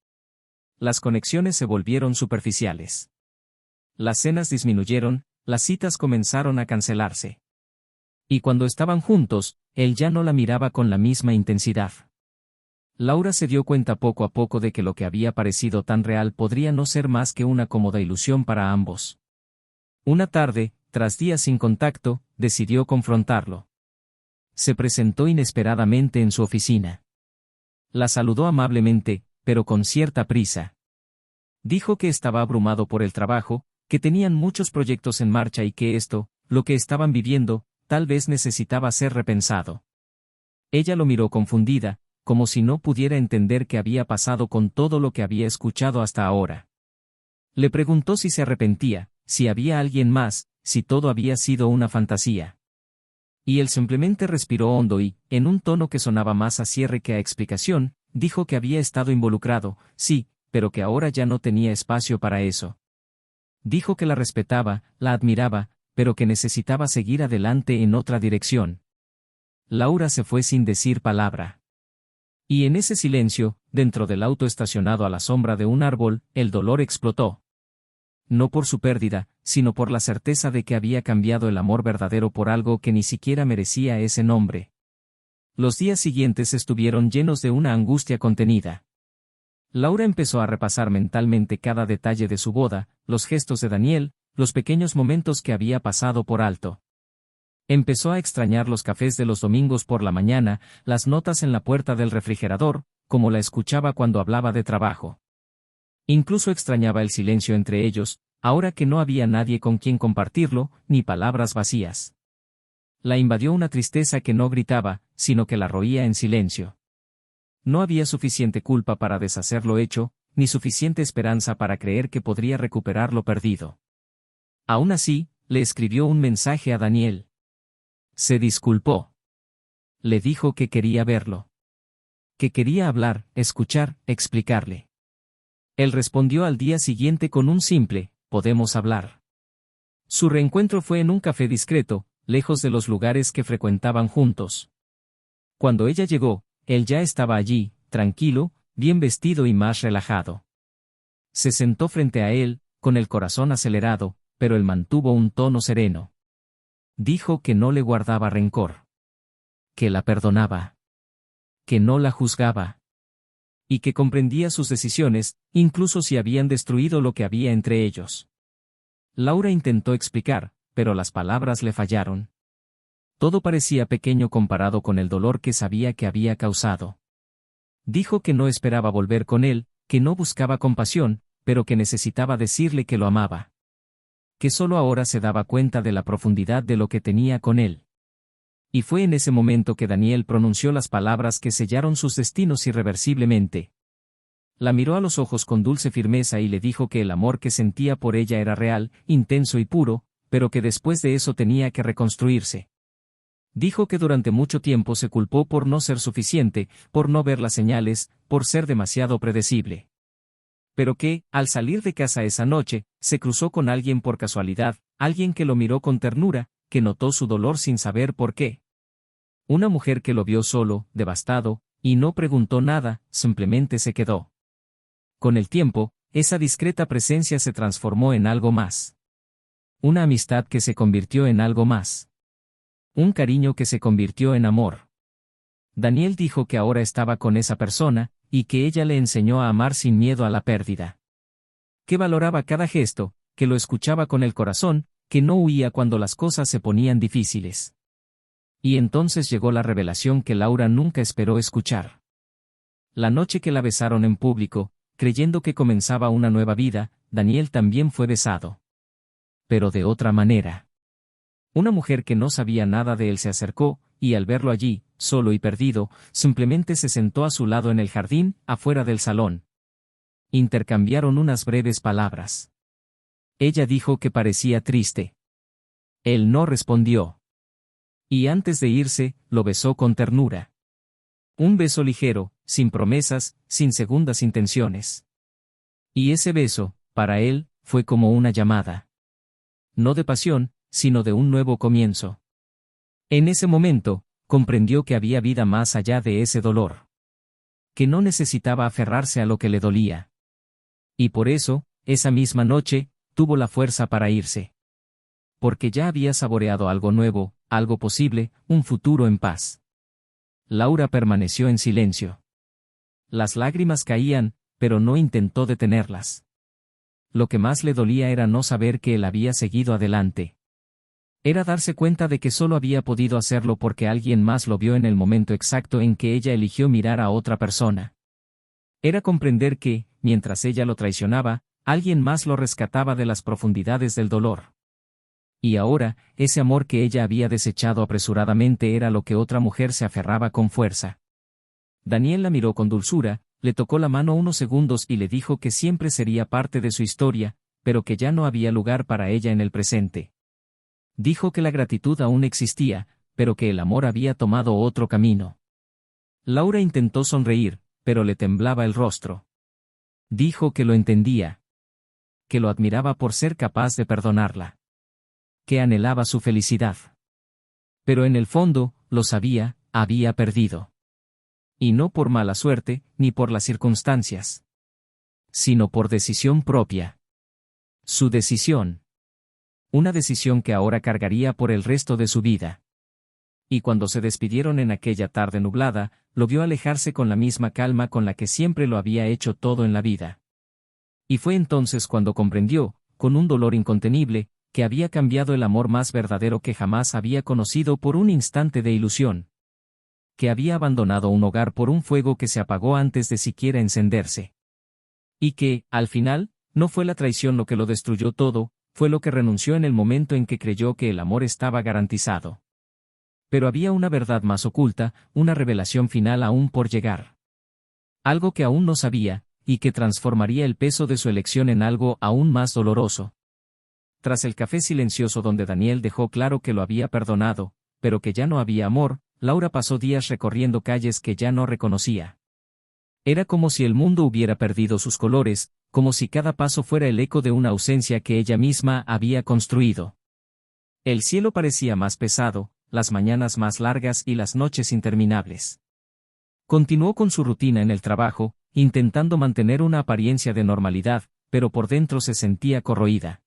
Las conexiones se volvieron superficiales. Las cenas disminuyeron, las citas comenzaron a cancelarse. Y cuando estaban juntos, él ya no la miraba con la misma intensidad. Laura se dio cuenta poco a poco de que lo que había parecido tan real podría no ser más que una cómoda ilusión para ambos. Una tarde, tras días sin contacto, decidió confrontarlo. Se presentó inesperadamente en su oficina. La saludó amablemente, pero con cierta prisa. Dijo que estaba abrumado por el trabajo, que tenían muchos proyectos en marcha y que esto, lo que estaban viviendo, tal vez necesitaba ser repensado. Ella lo miró confundida, como si no pudiera entender qué había pasado con todo lo que había escuchado hasta ahora. Le preguntó si se arrepentía, si había alguien más, si todo había sido una fantasía. Y él simplemente respiró hondo y, en un tono que sonaba más a cierre que a explicación, dijo que había estado involucrado, sí, pero que ahora ya no tenía espacio para eso. Dijo que la respetaba, la admiraba, pero que necesitaba seguir adelante en otra dirección. Laura se fue sin decir palabra. Y en ese silencio, dentro del auto estacionado a la sombra de un árbol, el dolor explotó. No por su pérdida, sino por la certeza de que había cambiado el amor verdadero por algo que ni siquiera merecía ese nombre. Los días siguientes estuvieron llenos de una angustia contenida. Laura empezó a repasar mentalmente cada detalle de su boda, los gestos de Daniel, los pequeños momentos que había pasado por alto. Empezó a extrañar los cafés de los domingos por la mañana, las notas en la puerta del refrigerador, como la escuchaba cuando hablaba de trabajo. Incluso extrañaba el silencio entre ellos, ahora que no había nadie con quien compartirlo, ni palabras vacías. La invadió una tristeza que no gritaba, sino que la roía en silencio. No había suficiente culpa para deshacer lo hecho, ni suficiente esperanza para creer que podría recuperar lo perdido. Aún así, le escribió un mensaje a Daniel. Se disculpó. Le dijo que quería verlo. Que quería hablar, escuchar, explicarle. Él respondió al día siguiente con un simple, «Podemos hablar». Su reencuentro fue en un café discreto, lejos de los lugares que frecuentaban juntos. Cuando ella llegó, él ya estaba allí, tranquilo, bien vestido y más relajado. Se sentó frente a él, con el corazón acelerado, pero él mantuvo un tono sereno. Dijo que no le guardaba rencor. Que la perdonaba. Que no la juzgaba. Y que comprendía sus decisiones, incluso si habían destruido lo que había entre ellos. Laura intentó explicar, pero las palabras le fallaron. Todo parecía pequeño comparado con el dolor que sabía que había causado. Dijo que no esperaba volver con él, que no buscaba compasión, pero que necesitaba decirle que lo amaba. Que solo ahora se daba cuenta de la profundidad de lo que tenía con él. Y fue en ese momento que Daniel pronunció las palabras que sellaron sus destinos irreversiblemente. La miró a los ojos con dulce firmeza y le dijo que el amor que sentía por ella era real, intenso y puro, pero que después de eso tenía que reconstruirse. Dijo que durante mucho tiempo se culpó por no ser suficiente, por no ver las señales, por ser demasiado predecible. Pero que, al salir de casa esa noche, se cruzó con alguien por casualidad, alguien que lo miró con ternura, que notó su dolor sin saber por qué. Una mujer que lo vio solo, devastado, y no preguntó nada, simplemente se quedó. Con el tiempo, esa discreta presencia se transformó en algo más. Una amistad que se convirtió en algo más. Un cariño que se convirtió en amor. Daniel dijo que ahora estaba con esa persona, y que ella le enseñó a amar sin miedo a la pérdida. Que valoraba cada gesto, que lo escuchaba con el corazón, que no huía cuando las cosas se ponían difíciles. Y entonces llegó la revelación que Laura nunca esperó escuchar. La noche que la besaron en público, creyendo que comenzaba una nueva vida, Daniel también fue besado. Pero de otra manera. Una mujer que no sabía nada de él se acercó, y al verlo allí, solo y perdido, simplemente se sentó a su lado en el jardín, afuera del salón. Intercambiaron unas breves palabras. Ella dijo que parecía triste. Él no respondió. Y antes de irse, lo besó con ternura. Un beso ligero, sin promesas, sin segundas intenciones. Y ese beso, para él, fue como una llamada. No de pasión, sino de un nuevo comienzo. En ese momento, comprendió que había vida más allá de ese dolor. Que no necesitaba aferrarse a lo que le dolía. Y por eso, esa misma noche, tuvo la fuerza para irse. Porque ya había saboreado algo nuevo, algo posible, un futuro en paz. Laura permaneció en silencio. Las lágrimas caían, pero no intentó detenerlas. Lo que más le dolía era no saber que él había seguido adelante. Era darse cuenta de que solo había podido hacerlo porque alguien más lo vio en el momento exacto en que ella eligió mirar a otra persona. Era comprender que, mientras ella lo traicionaba, alguien más lo rescataba de las profundidades del dolor. Y ahora, ese amor que ella había desechado apresuradamente era lo que otra mujer se aferraba con fuerza. Daniel la miró con dulzura, le tocó la mano unos segundos y le dijo que siempre sería parte de su historia, pero que ya no había lugar para ella en el presente. Dijo que la gratitud aún existía, pero que el amor había tomado otro camino. Laura intentó sonreír, pero le temblaba el rostro. Dijo que lo entendía. Que lo admiraba por ser capaz de perdonarla. Que anhelaba su felicidad. Pero en el fondo, lo sabía, había perdido. Y no por mala suerte, ni por las circunstancias. Sino por decisión propia. Su decisión. Una decisión que ahora cargaría por el resto de su vida. Y cuando se despidieron en aquella tarde nublada, lo vio alejarse con la misma calma con la que siempre lo había hecho todo en la vida. Y fue entonces cuando comprendió, con un dolor incontenible, que había cambiado el amor más verdadero que jamás había conocido por un instante de ilusión. Que había abandonado un hogar por un fuego que se apagó antes de siquiera encenderse. Y que, al final, no fue la traición lo que lo destruyó todo, fue lo que renunció en el momento en que creyó que el amor estaba garantizado. Pero había una verdad más oculta, una revelación final aún por llegar. Algo que aún no sabía, y que transformaría el peso de su elección en algo aún más doloroso. Tras el café silencioso donde Daniel dejó claro que lo había perdonado, pero que ya no había amor, Laura pasó días recorriendo calles que ya no reconocía. Era como si el mundo hubiera perdido sus colores, como si cada paso fuera el eco de una ausencia que ella misma había construido. El cielo parecía más pesado, las mañanas más largas y las noches interminables. Continuó con su rutina en el trabajo, intentando mantener una apariencia de normalidad, pero por dentro se sentía corroída.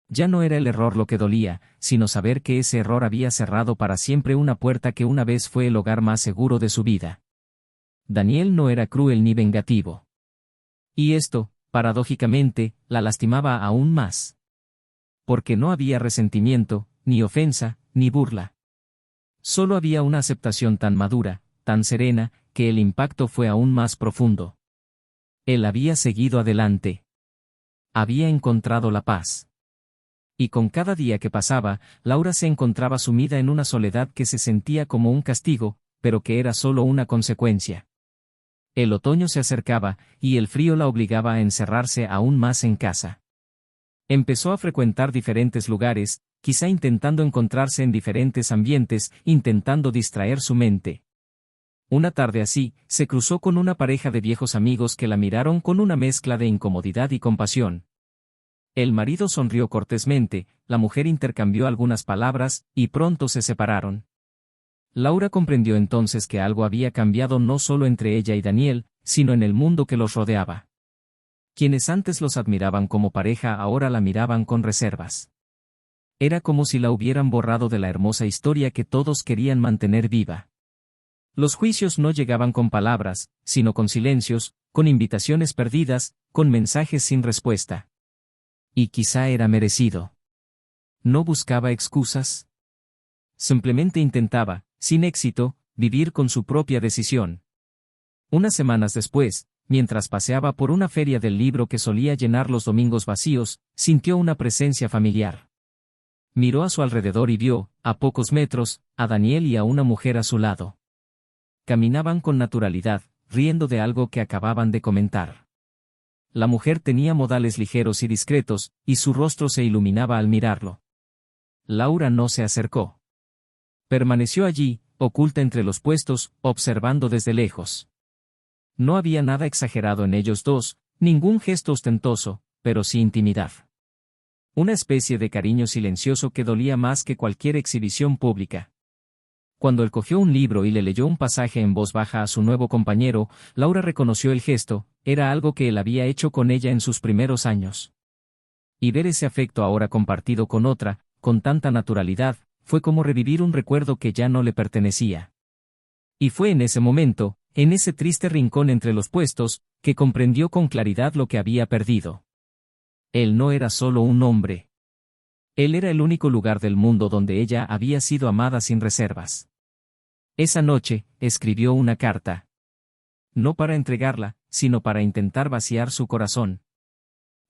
Ya no era el error lo que dolía, sino saber que ese error había cerrado para siempre una puerta que una vez fue el hogar más seguro de su vida. Daniel no era cruel ni vengativo. Y esto, paradójicamente, la lastimaba aún más. Porque no había resentimiento, ni ofensa, ni burla. Solo había una aceptación tan madura, tan serena, que el impacto fue aún más profundo. Él había seguido adelante. Había encontrado la paz. Y con cada día que pasaba, Laura se encontraba sumida en una soledad que se sentía como un castigo, pero que era solo una consecuencia. El otoño se acercaba, y el frío la obligaba a encerrarse aún más en casa. Empezó a frecuentar diferentes lugares, quizá intentando encontrarse en diferentes ambientes, intentando distraer su mente. Una tarde así, se cruzó con una pareja de viejos amigos que la miraron con una mezcla de incomodidad y compasión. El marido sonrió cortésmente, la mujer intercambió algunas palabras, y pronto se separaron. Laura comprendió entonces que algo había cambiado no solo entre ella y Daniel, sino en el mundo que los rodeaba. Quienes antes los admiraban como pareja ahora la miraban con reservas. Era como si la hubieran borrado de la hermosa historia que todos querían mantener viva. Los juicios no llegaban con palabras, sino con silencios, con invitaciones perdidas, con mensajes sin respuesta. Y quizá era merecido. No buscaba excusas. Simplemente intentaba, sin éxito, vivir con su propia decisión. Unas semanas después, mientras paseaba por una feria del libro que solía llenar los domingos vacíos, sintió una presencia familiar. Miró a su alrededor y vio, a pocos metros, a Daniel y a una mujer a su lado. Caminaban con naturalidad, riendo de algo que acababan de comentar. La mujer tenía modales ligeros y discretos, y su rostro se iluminaba al mirarlo. Laura no se acercó. Permaneció allí, oculta entre los puestos, observando desde lejos. No había nada exagerado en ellos dos, ningún gesto ostentoso, pero sí intimidad. Una especie de cariño silencioso que dolía más que cualquier exhibición pública. Cuando él cogió un libro y le leyó un pasaje en voz baja a su nuevo compañero, Laura reconoció el gesto, era algo que él había hecho con ella en sus primeros años. Y ver ese afecto ahora compartido con otra, con tanta naturalidad, fue como revivir un recuerdo que ya no le pertenecía. Y fue en ese momento, en ese triste rincón entre los puestos, que comprendió con claridad lo que había perdido. Él no era solo un hombre. Él era el único lugar del mundo donde ella había sido amada sin reservas. Esa noche, escribió una carta. No para entregarla, sino para intentar vaciar su corazón.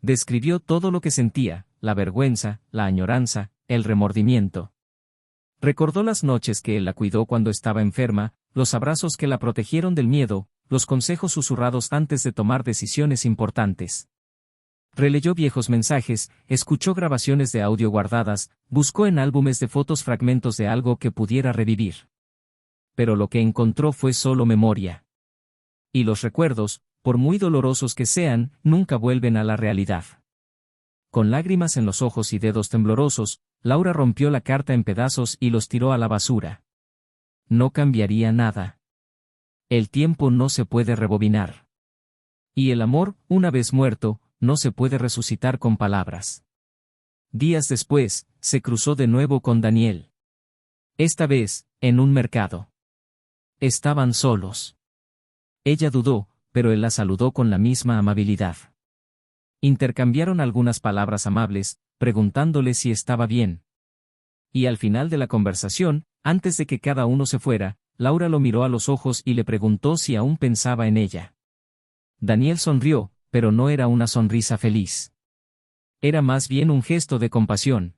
Describió todo lo que sentía, la vergüenza, la añoranza, el remordimiento. Recordó las noches que él la cuidó cuando estaba enferma, los abrazos que la protegieron del miedo, los consejos susurrados antes de tomar decisiones importantes. Releyó viejos mensajes, escuchó grabaciones de audio guardadas, buscó en álbumes de fotos fragmentos de algo que pudiera revivir. Pero lo que encontró fue solo memoria. Y los recuerdos, por muy dolorosos que sean, nunca vuelven a la realidad. Con lágrimas en los ojos y dedos temblorosos, Laura rompió la carta en pedazos y los tiró a la basura. No cambiaría nada. El tiempo no se puede rebobinar. Y el amor, una vez muerto, no se puede resucitar con palabras. Días después, se cruzó de nuevo con Daniel. Esta vez, en un mercado. Estaban solos. Ella dudó, pero él la saludó con la misma amabilidad. Intercambiaron algunas palabras amables, preguntándole si estaba bien. Y al final de la conversación, antes de que cada uno se fuera, Laura lo miró a los ojos y le preguntó si aún pensaba en ella. Daniel sonrió, pero no era una sonrisa feliz. Era más bien un gesto de compasión.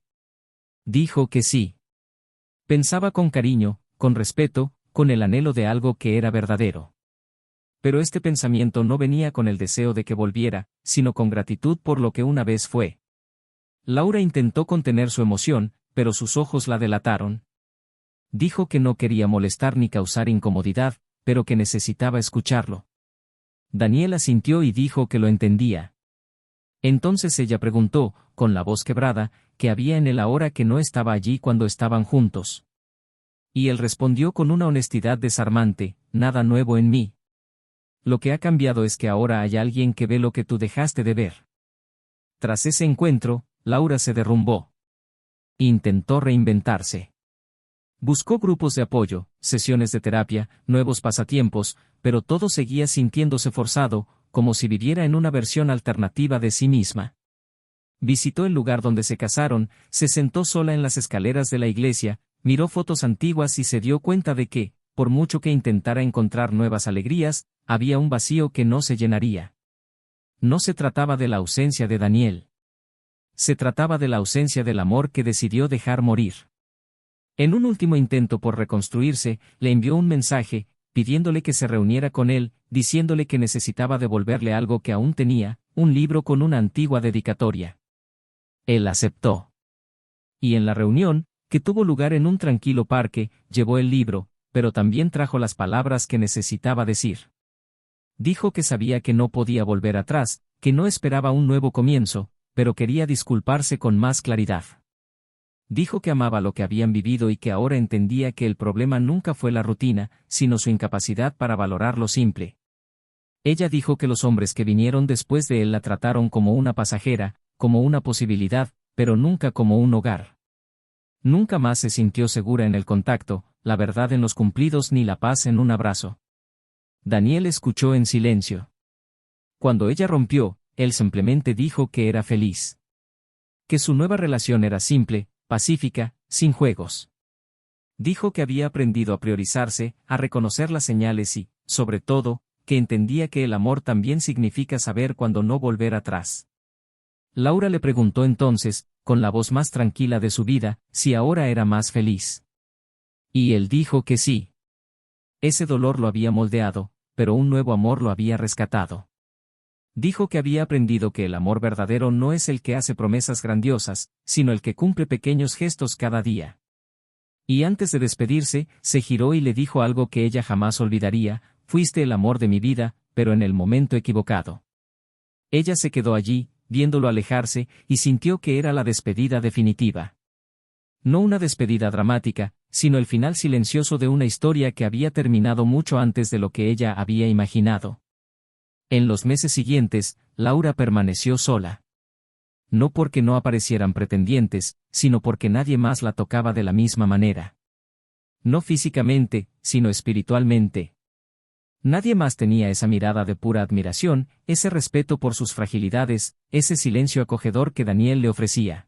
Dijo que sí. Pensaba con cariño, con respeto, con el anhelo de algo que era verdadero. Pero este pensamiento no venía con el deseo de que volviera, sino con gratitud por lo que una vez fue. Laura intentó contener su emoción, pero sus ojos la delataron. Dijo que no quería molestar ni causar incomodidad, pero que necesitaba escucharlo. Daniel asintió y dijo que lo entendía. Entonces ella preguntó, con la voz quebrada, qué había en él ahora que no estaba allí cuando estaban juntos. Y él respondió con una honestidad desarmante, nada nuevo en mí. Lo que ha cambiado es que ahora hay alguien que ve lo que tú dejaste de ver. Tras ese encuentro, Laura se derrumbó. Intentó reinventarse. Buscó grupos de apoyo, sesiones de terapia, nuevos pasatiempos, pero todo seguía sintiéndose forzado, como si viviera en una versión alternativa de sí misma. Visitó el lugar donde se casaron, se sentó sola en las escaleras de la iglesia, miró fotos antiguas y se dio cuenta de que, por mucho que intentara encontrar nuevas alegrías, había un vacío que no se llenaría. No se trataba de la ausencia de Daniel. Se trataba de la ausencia del amor que decidió dejar morir. En un último intento por reconstruirse, le envió un mensaje, pidiéndole que se reuniera con él, diciéndole que necesitaba devolverle algo que aún tenía, un libro con una antigua dedicatoria. Él aceptó. Y en la reunión, que tuvo lugar en un tranquilo parque, llevó el libro, pero también trajo las palabras que necesitaba decir. Dijo que sabía que no podía volver atrás, que no esperaba un nuevo comienzo, pero quería disculparse con más claridad. Dijo que amaba lo que habían vivido y que ahora entendía que el problema nunca fue la rutina, sino su incapacidad para valorar lo simple. Ella dijo que los hombres que vinieron después de él la trataron como una pasajera, como una posibilidad, pero nunca como un hogar. Nunca más se sintió segura en el contacto, la verdad en los cumplidos ni la paz en un abrazo. Daniel escuchó en silencio. Cuando ella rompió, él simplemente dijo que era feliz. Que su nueva relación era simple, pacífica, sin juegos. Dijo que había aprendido a priorizarse, a reconocer las señales y, sobre todo, que entendía que el amor también significa saber cuándo no volver atrás. Laura le preguntó entonces, con la voz más tranquila de su vida, si ahora era más feliz. Y él dijo que sí. Ese dolor lo había moldeado, pero un nuevo amor lo había rescatado. Dijo que había aprendido que el amor verdadero no es el que hace promesas grandiosas, sino el que cumple pequeños gestos cada día. Y antes de despedirse, se giró y le dijo algo que ella jamás olvidaría: fuiste el amor de mi vida, pero en el momento equivocado. Ella se quedó allí, viéndolo alejarse, y sintió que era la despedida definitiva. No una despedida dramática, sino el final silencioso de una historia que había terminado mucho antes de lo que ella había imaginado. En los meses siguientes, Laura permaneció sola. No porque no aparecieran pretendientes, sino porque nadie más la tocaba de la misma manera. No físicamente, sino espiritualmente. Nadie más tenía esa mirada de pura admiración, ese respeto por sus fragilidades, ese silencio acogedor que Daniel le ofrecía.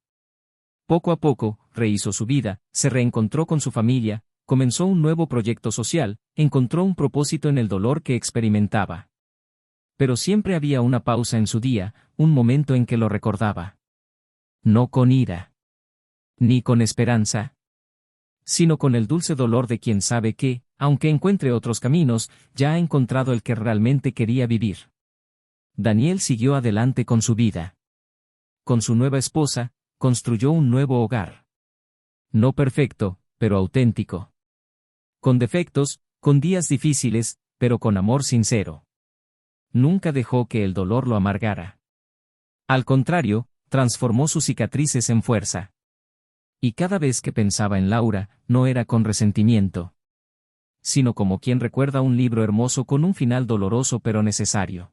Poco a poco, rehizo su vida, se reencontró con su familia, comenzó un nuevo proyecto social, encontró un propósito en el dolor que experimentaba. Pero siempre había una pausa en su día, un momento en que lo recordaba. No con ira. Ni con esperanza. Sino con el dulce dolor de quien sabe que, aunque encuentre otros caminos, ya ha encontrado el que realmente quería vivir. Daniel siguió adelante con su vida. con su nueva esposa, construyó un nuevo hogar. No perfecto, pero auténtico. Con defectos, con días difíciles, pero con amor sincero. Nunca dejó que el dolor lo amargara. Al contrario, transformó sus cicatrices en fuerza. Y cada vez que pensaba en Laura, no era con resentimiento, sino como quien recuerda un libro hermoso con un final doloroso pero necesario.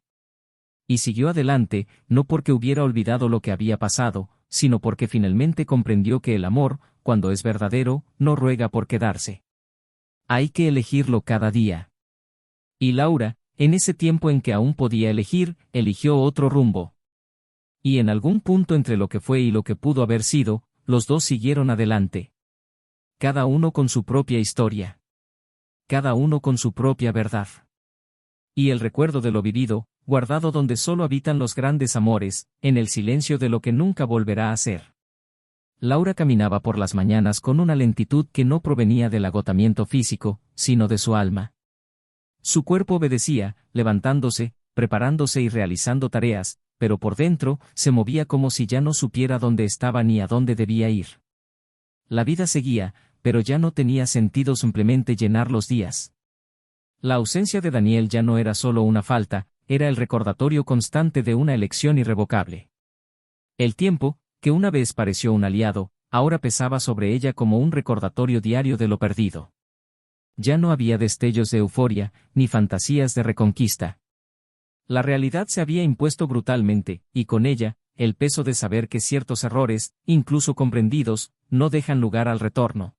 Y siguió adelante, no porque hubiera olvidado lo que había pasado, sino porque finalmente comprendió que el amor, cuando es verdadero, no ruega por quedarse. Hay que elegirlo cada día. Y Laura, en ese tiempo en que aún podía elegir, eligió otro rumbo. Y en algún punto entre lo que fue y lo que pudo haber sido, los dos siguieron adelante. Cada uno con su propia historia. Cada uno con su propia verdad. Y el recuerdo de lo vivido, guardado donde solo habitan los grandes amores, en el silencio de lo que nunca volverá a ser. Laura caminaba por las mañanas con una lentitud que no provenía del agotamiento físico, sino de su alma. Su cuerpo obedecía, levantándose, preparándose y realizando tareas, pero por dentro, se movía como si ya no supiera dónde estaba ni a dónde debía ir. La vida seguía, pero ya no tenía sentido simplemente llenar los días. La ausencia de Daniel ya no era solo una falta, era el recordatorio constante de una elección irrevocable. El tiempo, que una vez pareció un aliado, ahora pesaba sobre ella como un recordatorio diario de lo perdido. Ya no había destellos de euforia, ni fantasías de reconquista. La realidad se había impuesto brutalmente, y con ella, el peso de saber que ciertos errores, incluso comprendidos, no dejan lugar al retorno.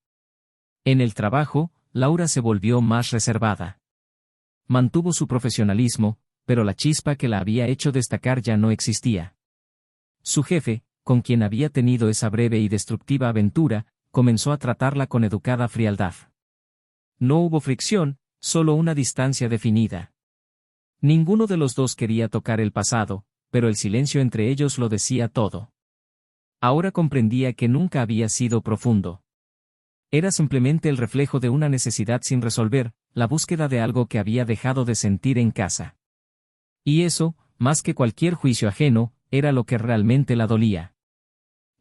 En el trabajo, Laura se volvió más reservada. Mantuvo su profesionalismo, pero la chispa que la había hecho destacar ya no existía. Su jefe, con quien había tenido esa breve y destructiva aventura, comenzó a tratarla con educada frialdad. No hubo fricción, solo una distancia definida. Ninguno de los dos quería tocar el pasado, pero el silencio entre ellos lo decía todo. Ahora comprendía que nunca había sido profundo. Era simplemente el reflejo de una necesidad sin resolver, la búsqueda de algo que había dejado de sentir en casa. Y eso, más que cualquier juicio ajeno, era lo que realmente la dolía.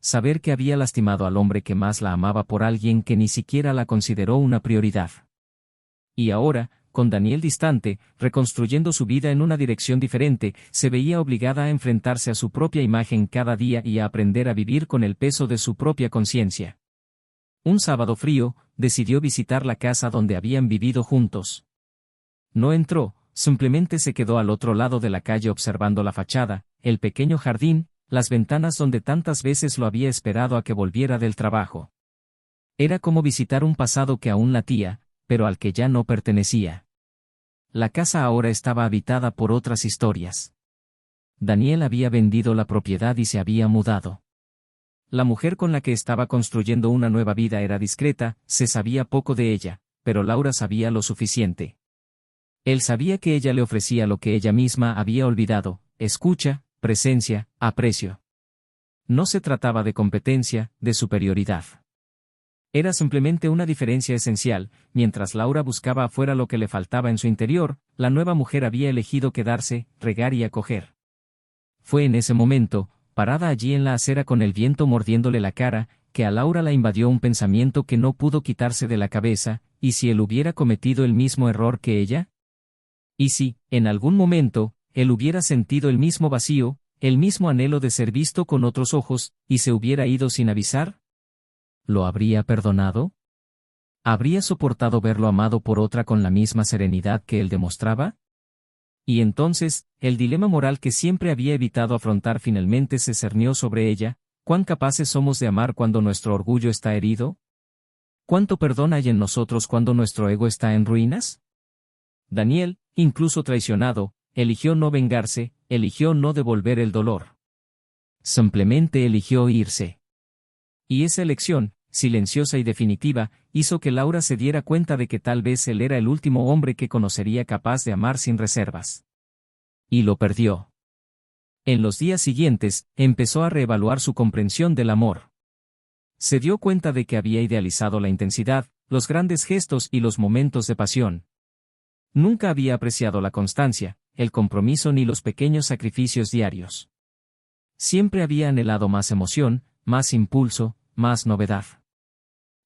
Saber que había lastimado al hombre que más la amaba por alguien que ni siquiera la consideró una prioridad. Y ahora, con Daniel distante, reconstruyendo su vida en una dirección diferente, se veía obligada a enfrentarse a su propia imagen cada día y a aprender a vivir con el peso de su propia conciencia. Un sábado frío, decidió visitar la casa donde habían vivido juntos. No entró, simplemente se quedó al otro lado de la calle observando la fachada, el pequeño jardín, las ventanas donde tantas veces lo había esperado a que volviera del trabajo. Era como visitar un pasado que aún latía, pero al que ya no pertenecía. La casa ahora estaba habitada por otras historias. Daniel había vendido la propiedad y se había mudado. La mujer con la que estaba construyendo una nueva vida era discreta, se sabía poco de ella, pero Laura sabía lo suficiente. Él sabía que ella le ofrecía lo que ella misma había olvidado: escucha, presencia, aprecio. No se trataba de competencia, de superioridad. Era simplemente una diferencia esencial. Mientras Laura buscaba afuera lo que le faltaba en su interior, la nueva mujer había elegido quedarse, regar y acoger. Fue en ese momento, parada allí en la acera con el viento mordiéndole la cara, que a Laura la invadió un pensamiento que no pudo quitarse de la cabeza: ¿y si él hubiera cometido el mismo error que ella? ¿Y si, en algún momento, él hubiera sentido el mismo vacío, el mismo anhelo de ser visto con otros ojos, y se hubiera ido sin avisar? ¿Lo habría perdonado? ¿Habría soportado verlo amado por otra con la misma serenidad que él demostraba? Y entonces, el dilema moral que siempre había evitado afrontar finalmente se cernió sobre ella: ¿cuán capaces somos de amar cuando nuestro orgullo está herido? ¿Cuánto perdón hay en nosotros cuando nuestro ego está en ruinas? Daniel, incluso traicionado, eligió no vengarse, eligió no devolver el dolor. Simplemente eligió irse. Y esa elección, silenciosa y definitiva, hizo que Laura se diera cuenta de que tal vez él era el último hombre que conocería capaz de amar sin reservas. Y lo perdió. En los días siguientes, empezó a reevaluar su comprensión del amor. Se dio cuenta de que había idealizado la intensidad, los grandes gestos y los momentos de pasión. Nunca había apreciado la constancia, el compromiso ni los pequeños sacrificios diarios. Siempre había anhelado más emoción, más impulso, más novedad.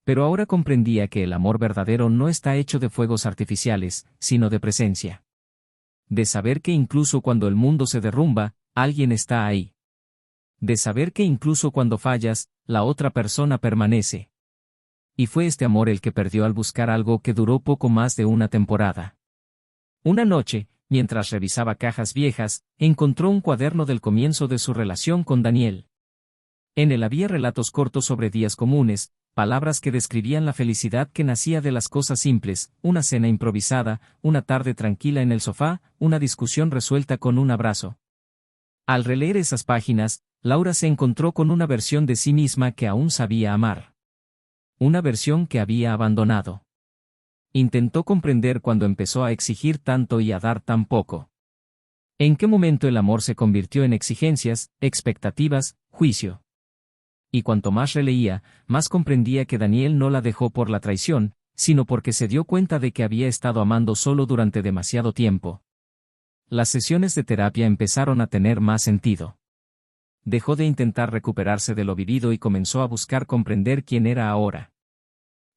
Pero ahora comprendía que el amor verdadero no está hecho de fuegos artificiales, sino de presencia. De saber que incluso cuando el mundo se derrumba, alguien está ahí. De saber que incluso cuando fallas, la otra persona permanece. Y fue este amor el que perdió al buscar algo que duró poco más de una temporada. Una noche, mientras revisaba cajas viejas, encontró un cuaderno del comienzo de su relación con Daniel. En él había relatos cortos sobre días comunes, palabras que describían la felicidad que nacía de las cosas simples, una cena improvisada, una tarde tranquila en el sofá, una discusión resuelta con un abrazo. Al releer esas páginas, Laura se encontró con una versión de sí misma que aún sabía amar. Una versión que había abandonado. Intentó comprender cuando empezó a exigir tanto y a dar tan poco. ¿En qué momento el amor se convirtió en exigencias, expectativas, juicio? Y cuanto más releía, más comprendía que Daniel no la dejó por la traición, sino porque se dio cuenta de que había estado amando solo durante demasiado tiempo. Las sesiones de terapia empezaron a tener más sentido. Dejó de intentar recuperarse de lo vivido y comenzó a buscar comprender quién era ahora.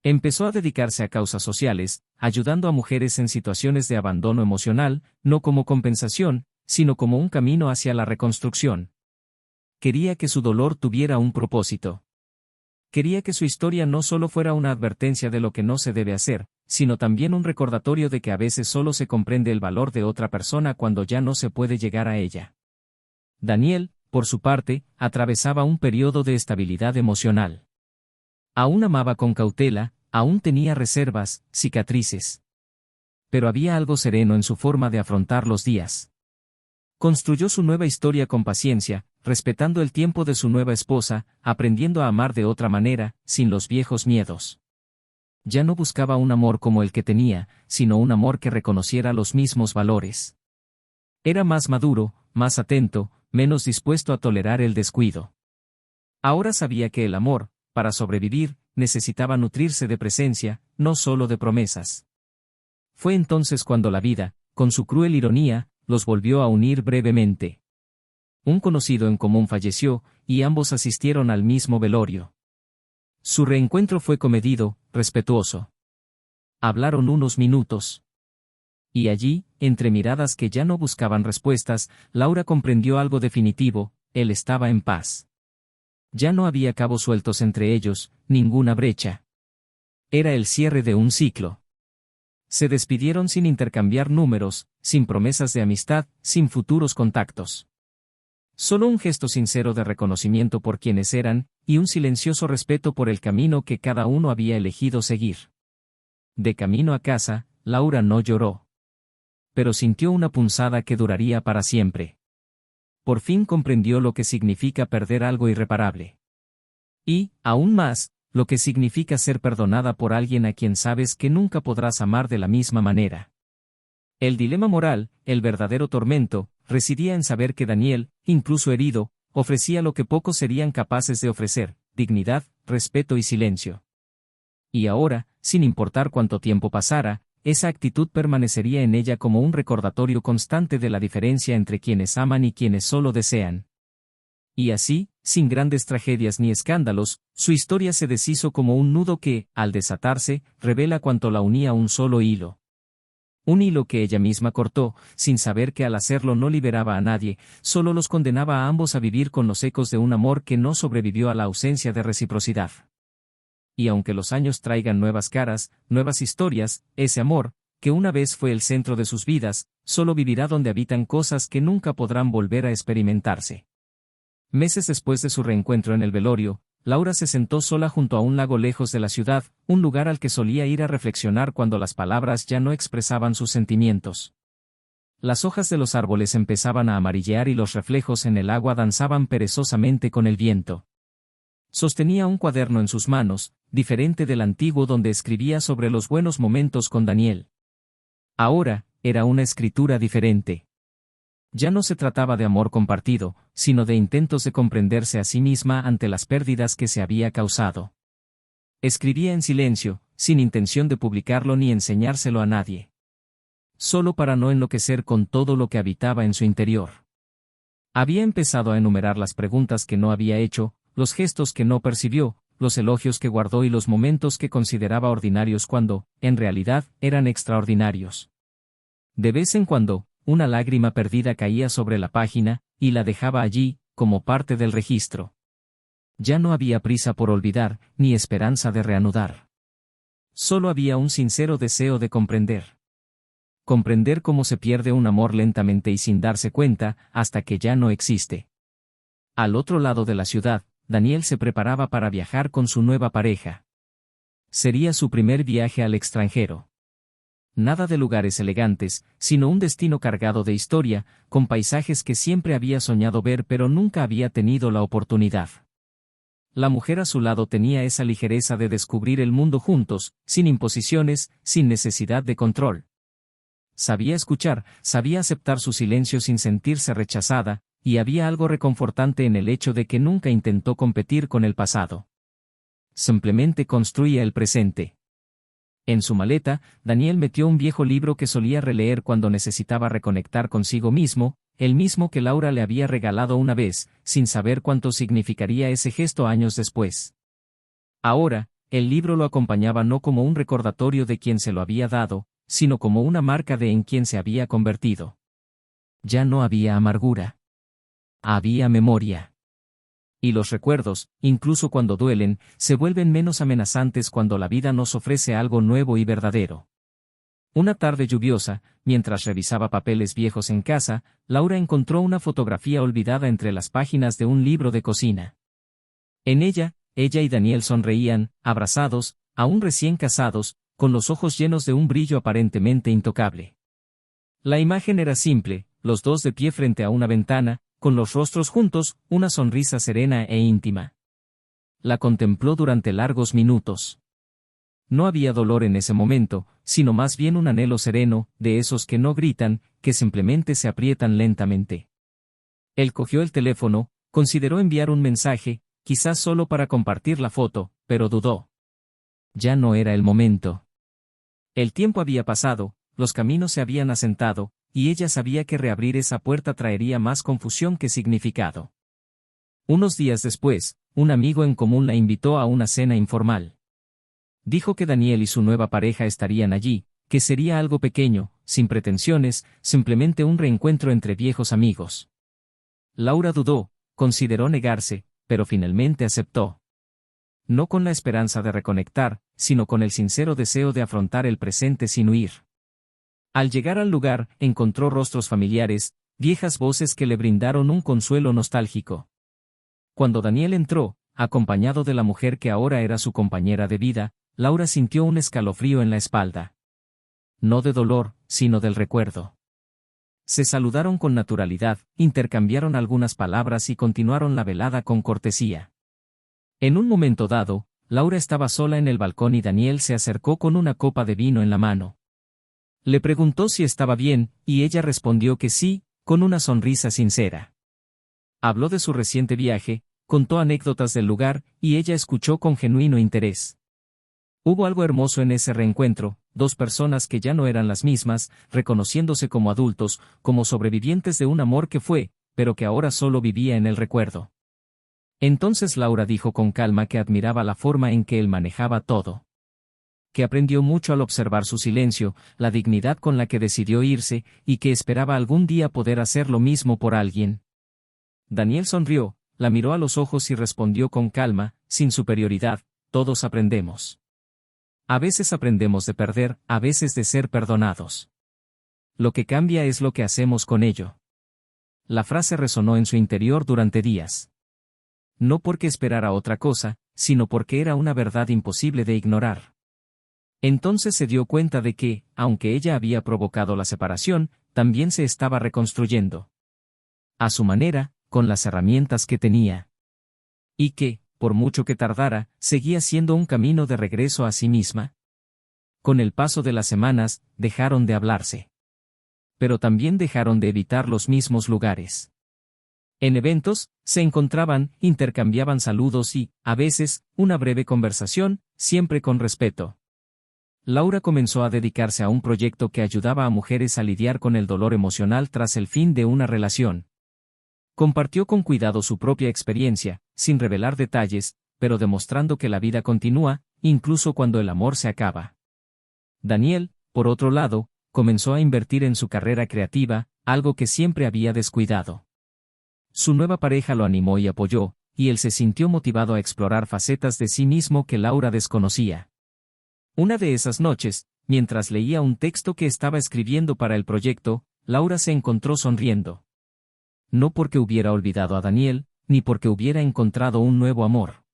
Empezó a dedicarse a causas sociales, ayudando a mujeres en situaciones de abandono emocional, no como compensación, sino como un camino hacia la reconstrucción. Quería que su dolor tuviera un propósito. Quería que su historia no solo fuera una advertencia de lo que no se debe hacer, sino también un recordatorio de que a veces solo se comprende el valor de otra persona cuando ya no se puede llegar a ella. Daniel, por su parte, atravesaba un periodo de estabilidad emocional. Aún amaba con cautela, aún tenía reservas, cicatrices. Pero había algo sereno en su forma de afrontar los días. Construyó su nueva historia con paciencia, respetando el tiempo de su nueva esposa, aprendiendo a amar de otra manera, sin los viejos miedos. Ya no buscaba un amor como el que tenía, sino un amor que reconociera los mismos valores. Era más maduro, más atento, menos dispuesto a tolerar el descuido. Ahora sabía que el amor, para sobrevivir, necesitaba nutrirse de presencia, no solo de promesas. Fue entonces cuando la vida, con su cruel ironía, los volvió a unir brevemente. Un conocido en común falleció, y ambos asistieron al mismo velorio. Su reencuentro fue comedido, respetuoso. Hablaron unos minutos. Y allí, entre miradas que ya no buscaban respuestas, Laura comprendió algo definitivo: él estaba en paz. Ya no había cabos sueltos entre ellos, ninguna brecha. Era el cierre de un ciclo. Se despidieron sin intercambiar números, sin promesas de amistad, sin futuros contactos. Solo un gesto sincero de reconocimiento por quienes eran, y un silencioso respeto por el camino que cada uno había elegido seguir. De camino a casa, Laura no lloró. Pero sintió una punzada que duraría para siempre. Por fin comprendió lo que significa perder algo irreparable. Y, aún más, lo que significa ser perdonada por alguien a quien sabes que nunca podrás amar de la misma manera. El dilema moral, el verdadero tormento, residía en saber que Daniel, incluso herido, ofrecía lo que pocos serían capaces de ofrecer: dignidad, respeto y silencio. Y ahora, sin importar cuánto tiempo pasara, esa actitud permanecería en ella como un recordatorio constante de la diferencia entre quienes aman y quienes solo desean. Y así, sin grandes tragedias ni escándalos, su historia se deshizo como un nudo que, al desatarse, revela cuánto la unía a un solo hilo. Un hilo que ella misma cortó, sin saber que al hacerlo no liberaba a nadie, solo los condenaba a ambos a vivir con los ecos de un amor que no sobrevivió a la ausencia de reciprocidad. Y aunque los años traigan nuevas caras, nuevas historias, ese amor, que una vez fue el centro de sus vidas, solo vivirá donde habitan cosas que nunca podrán volver a experimentarse. Meses después de su reencuentro en el velorio, Laura se sentó sola junto a un lago lejos de la ciudad, un lugar al que solía ir a reflexionar cuando las palabras ya no expresaban sus sentimientos. Las hojas de los árboles empezaban a amarillear y los reflejos en el agua danzaban perezosamente con el viento. Sostenía un cuaderno en sus manos, diferente del antiguo donde escribía sobre los buenos momentos con Daniel. Ahora, era una escritura diferente. Ya no se trataba de amor compartido, sino de intentos de comprenderse a sí misma ante las pérdidas que se había causado. Escribía en silencio, sin intención de publicarlo ni enseñárselo a nadie. Solo para no enloquecer con todo lo que habitaba en su interior. Había empezado a enumerar las preguntas que no había hecho, los gestos que no percibió, los elogios que guardó y los momentos que consideraba ordinarios cuando, en realidad, eran extraordinarios. De vez en cuando, una lágrima perdida caía sobre la página, y la dejaba allí, como parte del registro. Ya no había prisa por olvidar, ni esperanza de reanudar. Solo había un sincero deseo de comprender. Comprender cómo se pierde un amor lentamente y sin darse cuenta, hasta que ya no existe. Al otro lado de la ciudad, Daniel se preparaba para viajar con su nueva pareja. Sería su primer viaje al extranjero. Nada de lugares elegantes, sino un destino cargado de historia, con paisajes que siempre había soñado ver pero nunca había tenido la oportunidad. La mujer a su lado tenía esa ligereza de descubrir el mundo juntos, sin imposiciones, sin necesidad de control. Sabía escuchar, sabía aceptar su silencio sin sentirse rechazada, y había algo reconfortante en el hecho de que nunca intentó competir con el pasado. Simplemente construía el presente. En su maleta, Daniel metió un viejo libro que solía releer cuando necesitaba reconectar consigo mismo, el mismo que Laura le había regalado una vez, sin saber cuánto significaría ese gesto años después. Ahora, el libro lo acompañaba no como un recordatorio de quien se lo había dado, sino como una marca de en quien se había convertido. Ya no había amargura. Había memoria. Y los recuerdos, incluso cuando duelen, se vuelven menos amenazantes cuando la vida nos ofrece algo nuevo y verdadero. Una tarde lluviosa, mientras revisaba papeles viejos en casa, Laura encontró una fotografía olvidada entre las páginas de un libro de cocina. En ella, ella y Daniel sonreían, abrazados, aún recién casados, con los ojos llenos de un brillo aparentemente intocable. La imagen era simple, los dos de pie frente a una ventana, con los rostros juntos, una sonrisa serena e íntima. La contempló durante largos minutos. No había dolor en ese momento, sino más bien un anhelo sereno, de esos que no gritan, que simplemente se aprietan lentamente. Él cogió el teléfono, consideró enviar un mensaje, quizás solo para compartir la foto, pero dudó. Ya no era el momento. El tiempo había pasado, los caminos se habían asentado, y ella sabía que reabrir esa puerta traería más confusión que significado. Unos días después, un amigo en común la invitó a una cena informal. Dijo que Daniel y su nueva pareja estarían allí, que sería algo pequeño, sin pretensiones, simplemente un reencuentro entre viejos amigos. Laura dudó, consideró negarse, pero finalmente aceptó. No con la esperanza de reconectar, sino con el sincero deseo de afrontar el presente sin huir. Al llegar al lugar, encontró rostros familiares, viejas voces que le brindaron un consuelo nostálgico. Cuando Daniel entró, acompañado de la mujer que ahora era su compañera de vida, Laura sintió un escalofrío en la espalda. No de dolor, sino del recuerdo. Se saludaron con naturalidad, intercambiaron algunas palabras y continuaron la velada con cortesía. En un momento dado, Laura estaba sola en el balcón y Daniel se acercó con una copa de vino en la mano. Le preguntó si estaba bien, y ella respondió que sí, con una sonrisa sincera. Habló de su reciente viaje, contó anécdotas del lugar, y ella escuchó con genuino interés. Hubo algo hermoso en ese reencuentro, dos personas que ya no eran las mismas, reconociéndose como adultos, como sobrevivientes de un amor que fue, pero que ahora solo vivía en el recuerdo. Entonces Laura dijo con calma que admiraba la forma en que él manejaba todo. Que aprendió mucho al observar su silencio, la dignidad con la que decidió irse, y que esperaba algún día poder hacer lo mismo por alguien. Daniel sonrió, la miró a los ojos y respondió con calma, sin superioridad: todos aprendemos. A veces aprendemos de perder, a veces de ser perdonados. Lo que cambia es lo que hacemos con ello. La frase resonó en su interior durante días. No porque esperara otra cosa, sino porque era una verdad imposible de ignorar. Entonces se dio cuenta de que, aunque ella había provocado la separación, también se estaba reconstruyendo. A su manera, con las herramientas que tenía. Y que, por mucho que tardara, seguía siendo un camino de regreso a sí misma. Con el paso de las semanas, dejaron de hablarse. Pero también dejaron de evitar los mismos lugares. En eventos, se encontraban, intercambiaban saludos y, a veces, una breve conversación, siempre con respeto. Laura comenzó a dedicarse a un proyecto que ayudaba a mujeres a lidiar con el dolor emocional tras el fin de una relación. Compartió con cuidado su propia experiencia, sin revelar detalles, pero demostrando que la vida continúa, incluso cuando el amor se acaba. Daniel, por otro lado, comenzó a invertir en su carrera creativa, algo que siempre había descuidado. Su nueva pareja lo animó y apoyó, y él se sintió motivado a explorar facetas de sí mismo que Laura desconocía. Una de esas noches, mientras leía un texto que estaba escribiendo para el proyecto, Laura se encontró sonriendo. No porque hubiera olvidado a Daniel, ni porque hubiera encontrado un nuevo amor,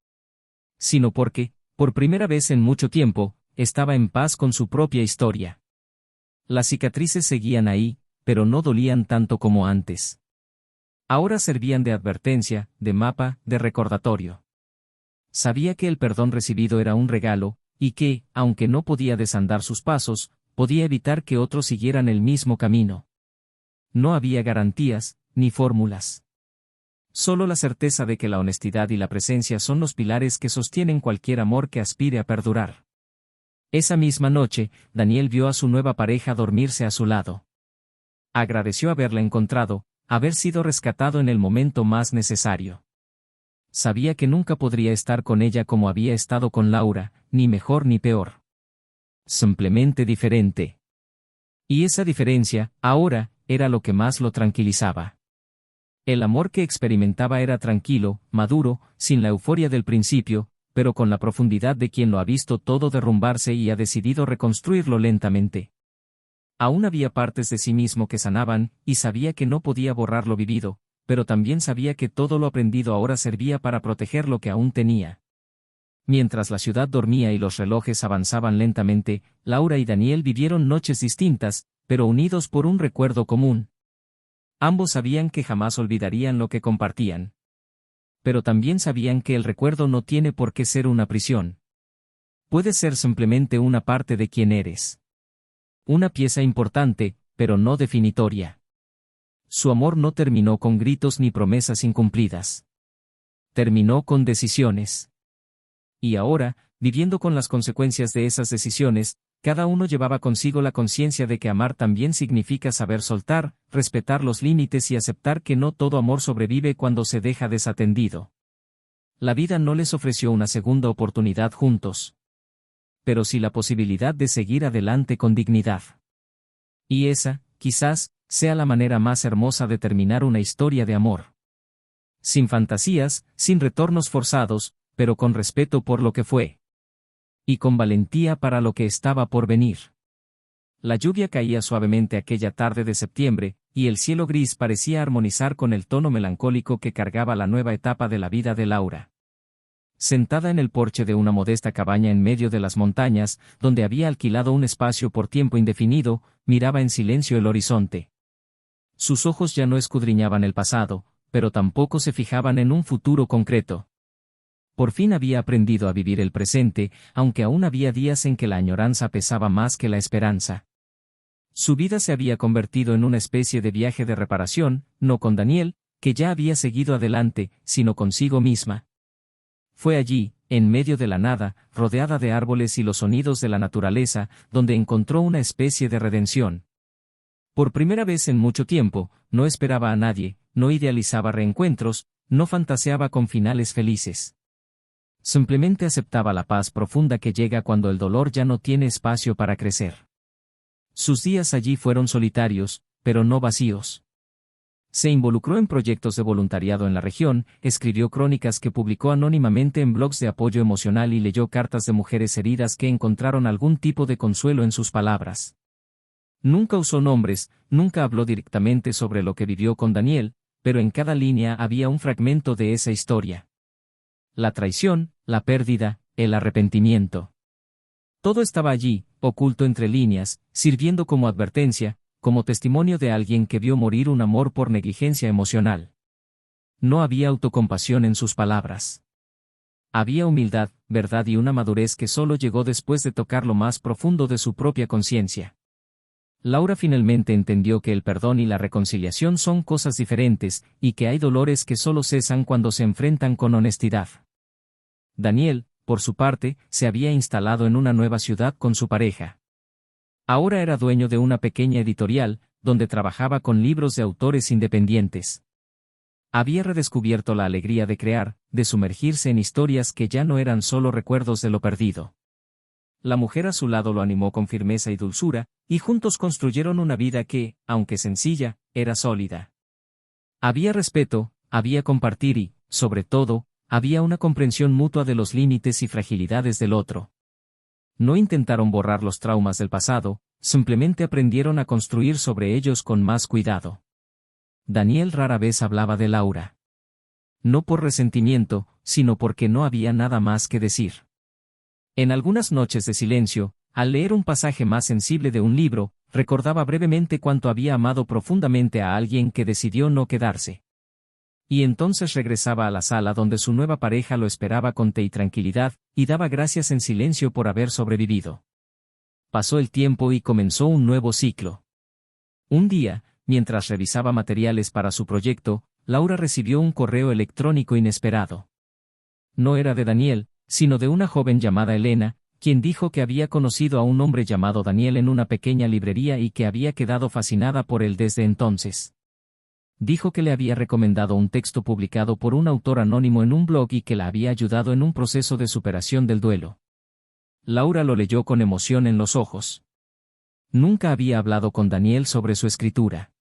sino porque, por primera vez en mucho tiempo, estaba en paz con su propia historia. Las cicatrices seguían ahí, pero no dolían tanto como antes. Ahora servían de advertencia, de mapa, de recordatorio. Sabía que el perdón recibido era un regalo, y que, aunque no podía desandar sus pasos, podía evitar que otros siguieran el mismo camino. No había garantías, ni fórmulas. Solo la certeza de que la honestidad y la presencia son los pilares que sostienen cualquier amor que aspire a perdurar. Esa misma noche, Daniel vio a su nueva pareja dormirse a su lado. Agradeció haberla encontrado, haber sido rescatado en el momento más necesario. Sabía que nunca podría estar con ella como había estado con Laura, ni mejor ni peor. Simplemente diferente. Y esa diferencia, ahora, era lo que más lo tranquilizaba. El amor que experimentaba era tranquilo, maduro, sin la euforia del principio, pero con la profundidad de quien lo ha visto todo derrumbarse y ha decidido reconstruirlo lentamente. Aún había partes de sí mismo que sanaban, y sabía que no podía borrar lo vivido, pero también sabía que todo lo aprendido ahora servía para proteger lo que aún tenía. Mientras la ciudad dormía y los relojes avanzaban lentamente, Laura y Daniel vivieron noches distintas, pero unidos por un recuerdo común. Ambos sabían que jamás olvidarían lo que compartían. Pero también sabían que el recuerdo no tiene por qué ser una prisión. Puede ser simplemente una parte de quien eres. Una pieza importante, pero no definitoria. Su amor no terminó con gritos ni promesas incumplidas. Terminó con decisiones. Y ahora, viviendo con las consecuencias de esas decisiones, cada uno llevaba consigo la conciencia de que amar también significa saber soltar, respetar los límites y aceptar que no todo amor sobrevive cuando se deja desatendido. La vida no les ofreció una segunda oportunidad juntos. Pero sí la posibilidad de seguir adelante con dignidad. Y esa, quizás, sea la manera más hermosa de terminar una historia de amor. Sin fantasías, sin retornos forzados, pero con respeto por lo que fue. Y con valentía para lo que estaba por venir. La lluvia caía suavemente aquella tarde de septiembre, y el cielo gris parecía armonizar con el tono melancólico que cargaba la nueva etapa de la vida de Laura. Sentada en el porche de una modesta cabaña en medio de las montañas, donde había alquilado un espacio por tiempo indefinido, miraba en silencio el horizonte. Sus ojos ya no escudriñaban el pasado, pero tampoco se fijaban en un futuro concreto. Por fin había aprendido a vivir el presente, aunque aún había días en que la añoranza pesaba más que la esperanza. Su vida se había convertido en una especie de viaje de reparación, no con Daniel, que ya había seguido adelante, sino consigo misma. Fue allí, en medio de la nada, rodeada de árboles y los sonidos de la naturaleza, donde encontró una especie de redención. Por primera vez en mucho tiempo, no esperaba a nadie, no idealizaba reencuentros, no fantaseaba con finales felices. Simplemente aceptaba la paz profunda que llega cuando el dolor ya no tiene espacio para crecer. Sus días allí fueron solitarios, pero no vacíos. Se involucró en proyectos de voluntariado en la región, escribió crónicas que publicó anónimamente en blogs de apoyo emocional y leyó cartas de mujeres heridas que encontraron algún tipo de consuelo en sus palabras. Nunca usó nombres, nunca habló directamente sobre lo que vivió con Daniel, pero en cada línea había un fragmento de esa historia. La traición, la pérdida, el arrepentimiento. Todo estaba allí, oculto entre líneas, sirviendo como advertencia, como testimonio de alguien que vio morir un amor por negligencia emocional. No había autocompasión en sus palabras. Había humildad, verdad y una madurez que solo llegó después de tocar lo más profundo de su propia conciencia. Laura finalmente entendió que el perdón y la reconciliación son cosas diferentes, y que hay dolores que solo cesan cuando se enfrentan con honestidad. Daniel, por su parte, se había instalado en una nueva ciudad con su pareja. Ahora era dueño de una pequeña editorial, donde trabajaba con libros de autores independientes. Había redescubierto la alegría de crear, de sumergirse en historias que ya no eran solo recuerdos de lo perdido. La mujer a su lado lo animó con firmeza y dulzura, y juntos construyeron una vida que, aunque sencilla, era sólida. Había respeto, había compartir y, sobre todo, había una comprensión mutua de los límites y fragilidades del otro. No intentaron borrar los traumas del pasado, simplemente aprendieron a construir sobre ellos con más cuidado. Daniel rara vez hablaba de Laura. No por resentimiento, sino porque no había nada más que decir. En algunas noches de silencio, al leer un pasaje más sensible de un libro, recordaba brevemente cuánto había amado profundamente a alguien que decidió no quedarse. Y entonces regresaba a la sala donde su nueva pareja lo esperaba con té y tranquilidad, y daba gracias en silencio por haber sobrevivido. Pasó el tiempo y comenzó un nuevo ciclo. Un día, mientras revisaba materiales para su proyecto, Laura recibió un correo electrónico inesperado. No era de Daniel, sino de una joven llamada Elena, quien dijo que había conocido a un hombre llamado Daniel en una pequeña librería y que había quedado fascinada por él desde entonces. Dijo que le había recomendado un texto publicado por un autor anónimo en un blog y que la había ayudado en un proceso de superación del duelo. Laura lo leyó con emoción en los ojos. Nunca había hablado con Daniel sobre su escritura.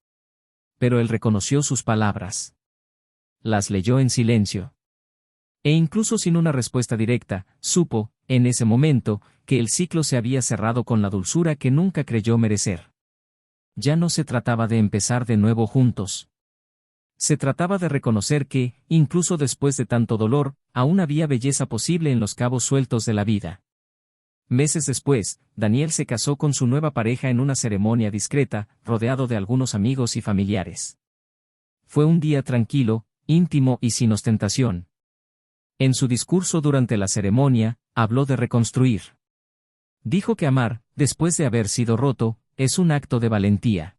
Pero él reconoció sus palabras. Las leyó en silencio. E incluso sin una respuesta directa, supo, en ese momento, que el ciclo se había cerrado con la dulzura que nunca creyó merecer. Ya no se trataba de empezar de nuevo juntos. Se trataba de reconocer que, incluso después de tanto dolor, aún había belleza posible en los cabos sueltos de la vida. Meses después, Daniel se casó con su nueva pareja en una ceremonia discreta, rodeado de algunos amigos y familiares. Fue un día tranquilo, íntimo y sin ostentación. En su discurso durante la ceremonia, habló de reconstruir. Dijo que amar, después de haber sido roto, es un acto de valentía.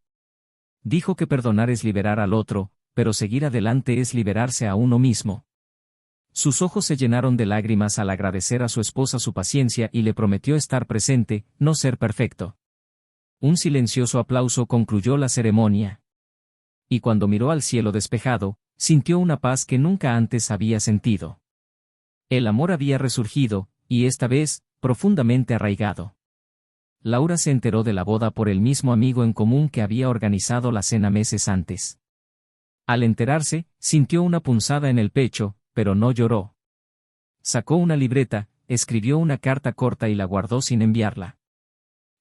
Dijo que perdonar es liberar al otro, pero seguir adelante es liberarse a uno mismo. Sus ojos se llenaron de lágrimas al agradecer a su esposa su paciencia y le prometió estar presente, no ser perfecto. Un silencioso aplauso concluyó la ceremonia. Y cuando miró al cielo despejado, sintió una paz que nunca antes había sentido. El amor había resurgido, y esta vez, profundamente arraigado. Laura se enteró de la boda por el mismo amigo en común que había organizado la cena meses antes. Al enterarse, sintió una punzada en el pecho, pero no lloró. Sacó una libreta, escribió una carta corta y la guardó sin enviarla.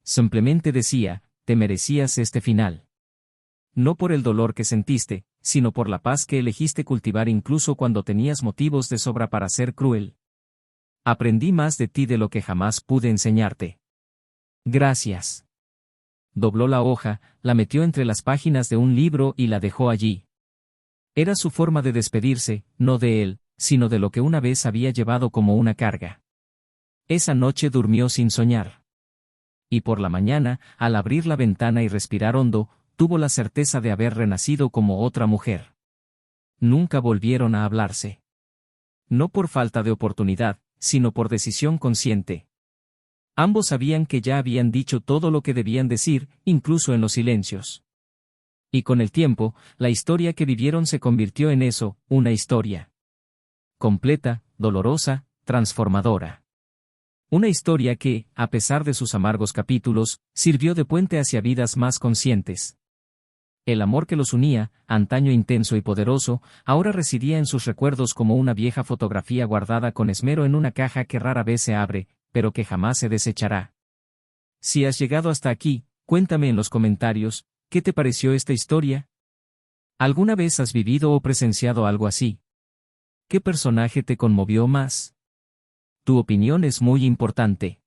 Simplemente decía, te merecías este final. No por el dolor que sentiste, sino por la paz que elegiste cultivar incluso cuando tenías motivos de sobra para ser cruel. Aprendí más de ti de lo que jamás pude enseñarte. Gracias. Dobló la hoja, la metió entre las páginas de un libro y la dejó allí. Era su forma de despedirse, no de él, sino de lo que una vez había llevado como una carga. Esa noche durmió sin soñar. Y por la mañana, al abrir la ventana y respirar hondo, tuvo la certeza de haber renacido como otra mujer. Nunca volvieron a hablarse. No por falta de oportunidad, sino por decisión consciente. Ambos sabían que ya habían dicho todo lo que debían decir, incluso en los silencios. Y con el tiempo, la historia que vivieron se convirtió en eso, una historia. Completa, dolorosa, transformadora. Una historia que, a pesar de sus amargos capítulos, sirvió de puente hacia vidas más conscientes. El amor que los unía, antaño intenso y poderoso, ahora residía en sus recuerdos como una vieja fotografía guardada con esmero en una caja que rara vez se abre, pero que jamás se desechará. Si has llegado hasta aquí, cuéntame en los comentarios, ¿qué te pareció esta historia? ¿Alguna vez has vivido o presenciado algo así? ¿Qué personaje te conmovió más? Tu opinión es muy importante.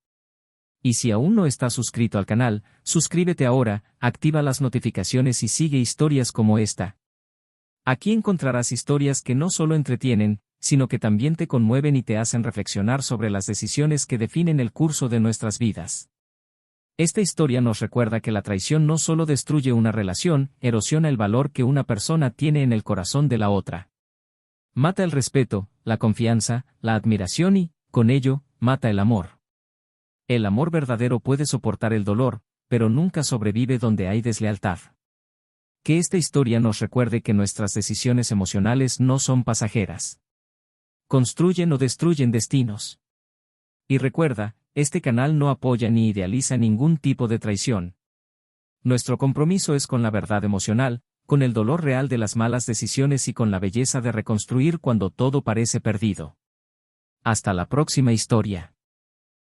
Y si aún no estás suscrito al canal, suscríbete ahora, activa las notificaciones y sigue historias como esta. Aquí encontrarás historias que no solo entretienen, sino que también te conmueven y te hacen reflexionar sobre las decisiones que definen el curso de nuestras vidas. Esta historia nos recuerda que la traición no solo destruye una relación, erosiona el valor que una persona tiene en el corazón de la otra. Mata el respeto, la confianza, la admiración y, con ello, mata el amor. El amor verdadero puede soportar el dolor, pero nunca sobrevive donde hay deslealtad. Que esta historia nos recuerde que nuestras decisiones emocionales no son pasajeras. Construyen o destruyen destinos. Y recuerda, este canal no apoya ni idealiza ningún tipo de traición. Nuestro compromiso es con la verdad emocional, con el dolor real de las malas decisiones y con la belleza de reconstruir cuando todo parece perdido. Hasta la próxima historia.